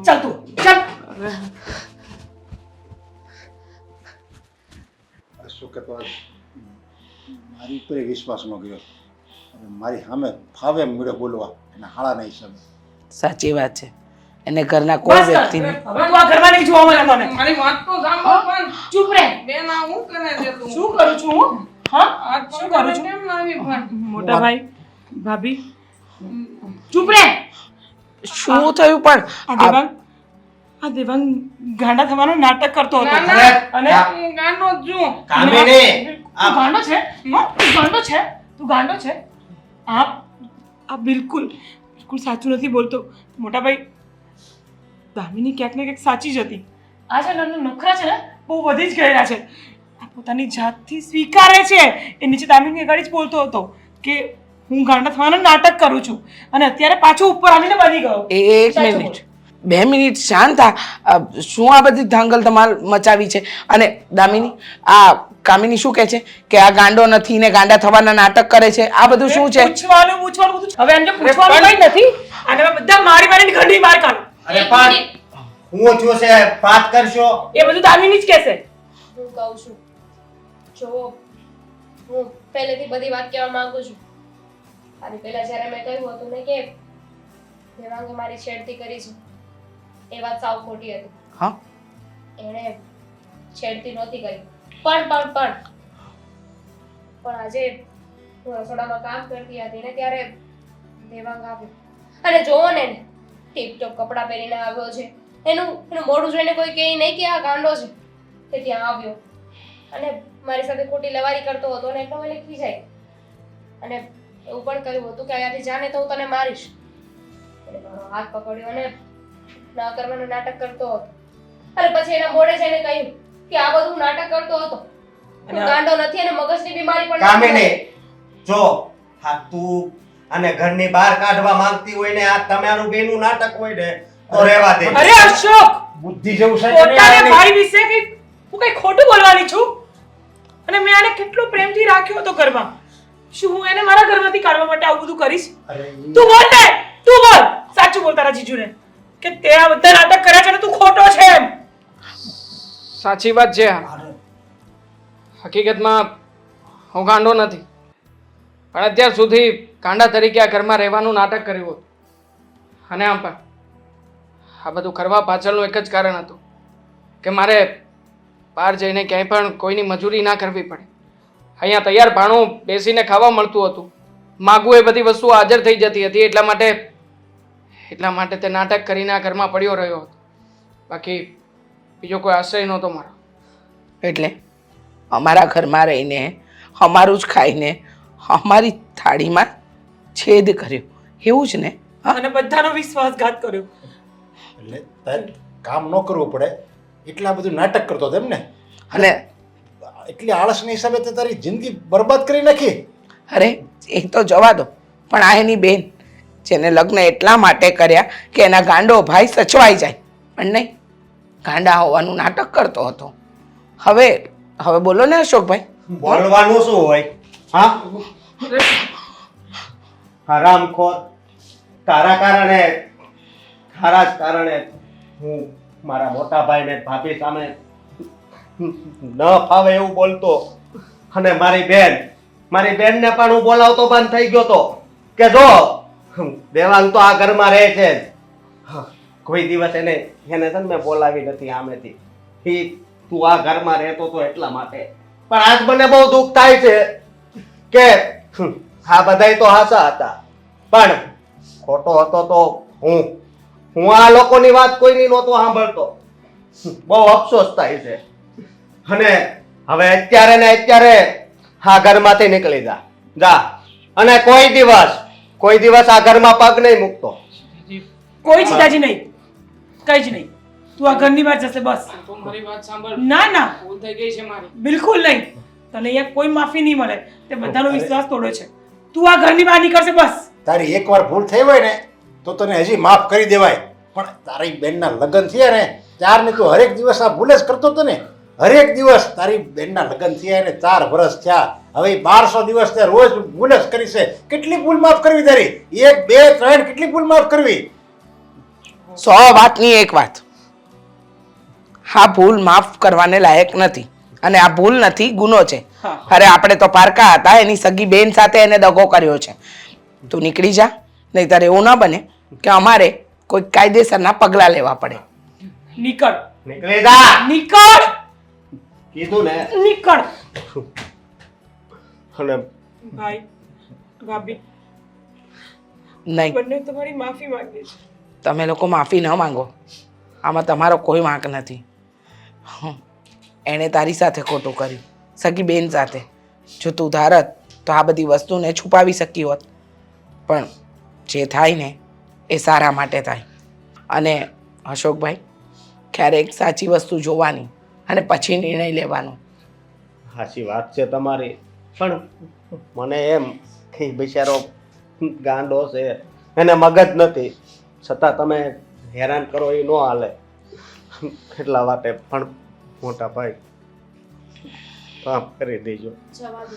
ચાલ તું ચાલ. શું કહેતો મારી ઉપર વિશ્વાસ ન ગયો, મારી સામે ફાવે મળ્યો બોલવા એના હાળાના હિસાબે. સાચી વાત છે, એને ઘરના કોઈ વ્યક્તિને હવે તું આ ઘરમાં નહીં જોવા મળે મને. મારી વાત તો સાંભળ પણ. ચૂપ રહે. બેન આ હું કરે છે તું? શું કરું છું હું? હા, આ શું કરું છું? કેમ લાવી પણ? મોટા ભાઈ, ભાભી, ચૂપ રહે. શું થયું પણ? આ દેવાંગ ગાંડા થવાનો નાટક કરતો હતો. ના, ના. અને હું ગાંડો જ છું. કામિની તું ગાંડો છે? હા, તું ગાંડો છે? તું ગાંડો છે? આ બિલકુલ સાચું નથી બોલતો. મોટા ભાઈ, દામિની ક્યાંક ને ક્યાંક સાચી જ હતી. આ છે નખરા છે ને બહુ વધી જ ગયા છે. આ પોતાની જાતથી સ્વીકારે છે. એ નીચે દામિની આગળ જ બોલતો હતો કે હું ગાંડા થવાનું નાટક કરું છું અને અત્યારે પાછો ઉપર આવીને બની ગયો. એક મિનિટ, 2 મિનિટ શાંત થા. શું આ બધી ધાંગલ ધમાલ મચાવી છે? અને દામિની, આ કામિની શું કહે છે કે આ ગાંડો નથી ને ગાંડા થવાના નાટક કરે છે? આ બધું શું છે? પૂછવાનું બધું. હવે એમ પૂછવાનું કઈ નથી. અને હવે બધા મારી ઘરની બહાર કાઢો. અરે પણ હું છું છે વાત કરશો એ બધું દામિની જ કહેશે. હું કહું છું, જો હું પહેલેથી બધી વાત કહેવા માંગુ છું. આની પહેલા જ્યારે મેં કહ્યું હતું ને કે દેવાંગે મારી છેડતી કરી છે, એ વાત સાવ ખોટી હતી. હા, એણે છેડતી નહોતી કરી. પણ આજે હું રસોડામાં કામ કરતી હતી ને ત્યારે દેવાંગ આવ્યો અને જોવો ને ટીપટોપ કપડાં પહેરીને આવ્યો છે. એનું મોઢું જોઈને કોઈ કહે નહીં કે આ ગાંડો છે. તે ત્યાં આવ્યો અને મારી સાથે ખોટી લવારી કરતો હતો ને એટલો મને ખીજાય અને એવું પણ કહ્યું હતું કે અહીંયાથી જાને તો હું તને મારીશ. એટલે મારો હાથ પકડ્યો અને ના કરવાનું નાટક કરતો હતો. અને પછી એના મોઢે જઈને કહ્યું કે આ બધું નાટક કરતો હતો, હું ગાંડો નથી અને મગજની બીમારી પણ નથી. કામિની જો હા તું અને ઘરની બહાર કાઢવા માંગતી હોય ને આ તમારું બેનું નાટક હોય ને તો રહેવા દે. અરે અશોક, બુદ્ધિ જેવું છે કે પોતાના નહીં? ભાઈ વિશે હું કઈ ખોટું બોલવાની છું? અને મેં આને કેટલો પ્રેમથી રાખ્યો હતો ઘરમાં. શું હું એને મારા ઘરમાંથી કાઢવા માટે આવું બધું કરીશ? અરે તું બોલ ને, તું બોલ. સાચું બોલ તારા જીજુને કે તે આ બધા નાટક કર્યા છે ને તું ખોટો છે એમ. સાચી વાત છે આ. હકીકતમાં હું ગાંડો નથી, પણ અત્યાર સુધી ગાંડા તરીકે આ ઘરમાં રહેવાનું નાટક કર્યું હતું. અને આમ પણ આ બધું કરવા પાછળનું એક જ કારણ હતું કે મારે બહાર જઈને ક્યાંય પણ કોઈની મજૂરી ના કરવી પડે. અહીંયા તૈયાર ભાણું બેસીને ખાવા મળતું હતું, માગવું એ બધી વસ્તુઓ હાજર થઈ જતી હતી. એટલા માટે તે નાટક કરીને આ ઘરમાં પડ્યો રહ્યો હતો. બાકી બીજો કોઈ આશ્રય નહોતો મારો. એટલે અમારા ઘરમાં રહીને અમારું જ ખાઈને અમારી થાળીમાં છેદ કર્યો, એવું જ ને? અને બધાનો વિશ્વાસઘાત કર્યો. એટલે તારે કામ ન કરવું પડે એટલા બધું નાટક કરતો હતો એમ ને? અને એટલી આળસની હિસાબે તે તારી જિંદગી બરબાદ કરી નાખી. અરે એ તો જવા દો, પણ આ એની બેન જેને લગ્ન એટલા માટે કર્યા કે એના ગાંડો ભાઈ સચવાઈ જાય, પણ નહીં, ગાંડા હોવાનું નાટક કરતો હતો. હવે બોલો ને અશોકભાઈ. બોલવાનું શું હોય? હા હરામખોર, તારા કારણે હું મારા મોટા ભાઈને ભાભી સામે ન ફાવે એવું બોલતો અને મારી બેનને પણ હું બોલાવતો બંધ થઈ ગયો તો કે જો દેવાંગ તો આ ઘરમાં રહે છે. કોઈ દિવસ એને છે ને મેં બોલાવી નથી સામેથી. તું આ ઘરમાં રહેતો તો એટલા માટે પણ આજ મને બહુ દુઃખ થાય છે કે આ બધાય તો હાચા હતા પણ ખોટો હતો તો હું આ લોકોની વાત કોઈની નહોતો સાંભળતો. બહુ અફસોસ થાય છે. અને હવે અત્યારે ને અત્યારે આ ઘરમાંથી નીકળી જા અને કોઈ દિવસ આ ઘરમાં પગ નહીં મૂકતો. કોઈ ચિંતાજી નહીં, કઈ જ નહીં. તું આ ઘરની બહાર જશે બસ. તું મારી વાત સાંભળ. ના ભૂલ થઈ ગઈ છે મારી. બિલકુલ નહીં. તને અહીંયા કોઈ માફી નહીં મળે. તે બધાનો વિશ્વાસ તોડ્યો છે. તું આ ઘરની બહાર નીકળશે બસ. તારી એકવાર ભૂલ થઈ હોય ને તો તને હજી માફ કરી દેવાય, પણ તારી બેનના લગ્ન થયા ને ત્યારને તું હરેક દિવસ આ ભૂલ જ કરતો હતો ને. હરેક દિવસ તારી બેનના લગ્ન થયા એને 4 વર્ષ થયા. હવે 1200 દિવસ તે રોજ ભૂલ જ કરી છે. કેટલી ભૂલ માફ કરવી તારી? 1 2 3 કેટલી ભૂલ માફ કરવી? 100 વાતની એક વાત. આ ભૂલ માફ કરવાને લાયક નથી અને આ ભૂલ નથી, ગુનો છે. હા. અરે આપણે તો પારકા હતા, એની સગી બેન સાથે એને દગો કર્યો છે. તું નીકળી જા, નહીંતર એવું ના બને કે અમારે કોઈ કાયદેસરના પગલાં લેવા પડે. નીકળ. નીકળી જા નીકળ. કીધું ને. નીકળ. અને ભાઈ ભાભી નહીં, બંને તમારી માફી માંગે છે. તમે લોકો માફી ન માંગો. આમાં તમારો કોઈ વાંક નથી. એણે તારી સાથે ખોટું કર્યું, સગી બેન સાથે. જો તું ધારત તો આ બધી વસ્તુને છુપાવી શકી હોત, પણ જે થાય ને એ સારા માટે થાય. અને અશોકભાઈ, ક્યારેક સાચી વસ્તુ જોવાની અને પછી નિર્ણય લેવાનો. સાચી વાત છે તમારી, પણ મને એમ કે બિચારો ગાંડો છે, એને મગજ નથી, છતાં તમે હેરાન કરો એ ન હાલે. એટલા માટે પણ મોટા ભાઈ માફ કરી દેજો. જવા દો.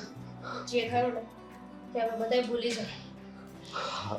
જે થયું ને તે હવે બધાય ભૂલી જાઓ.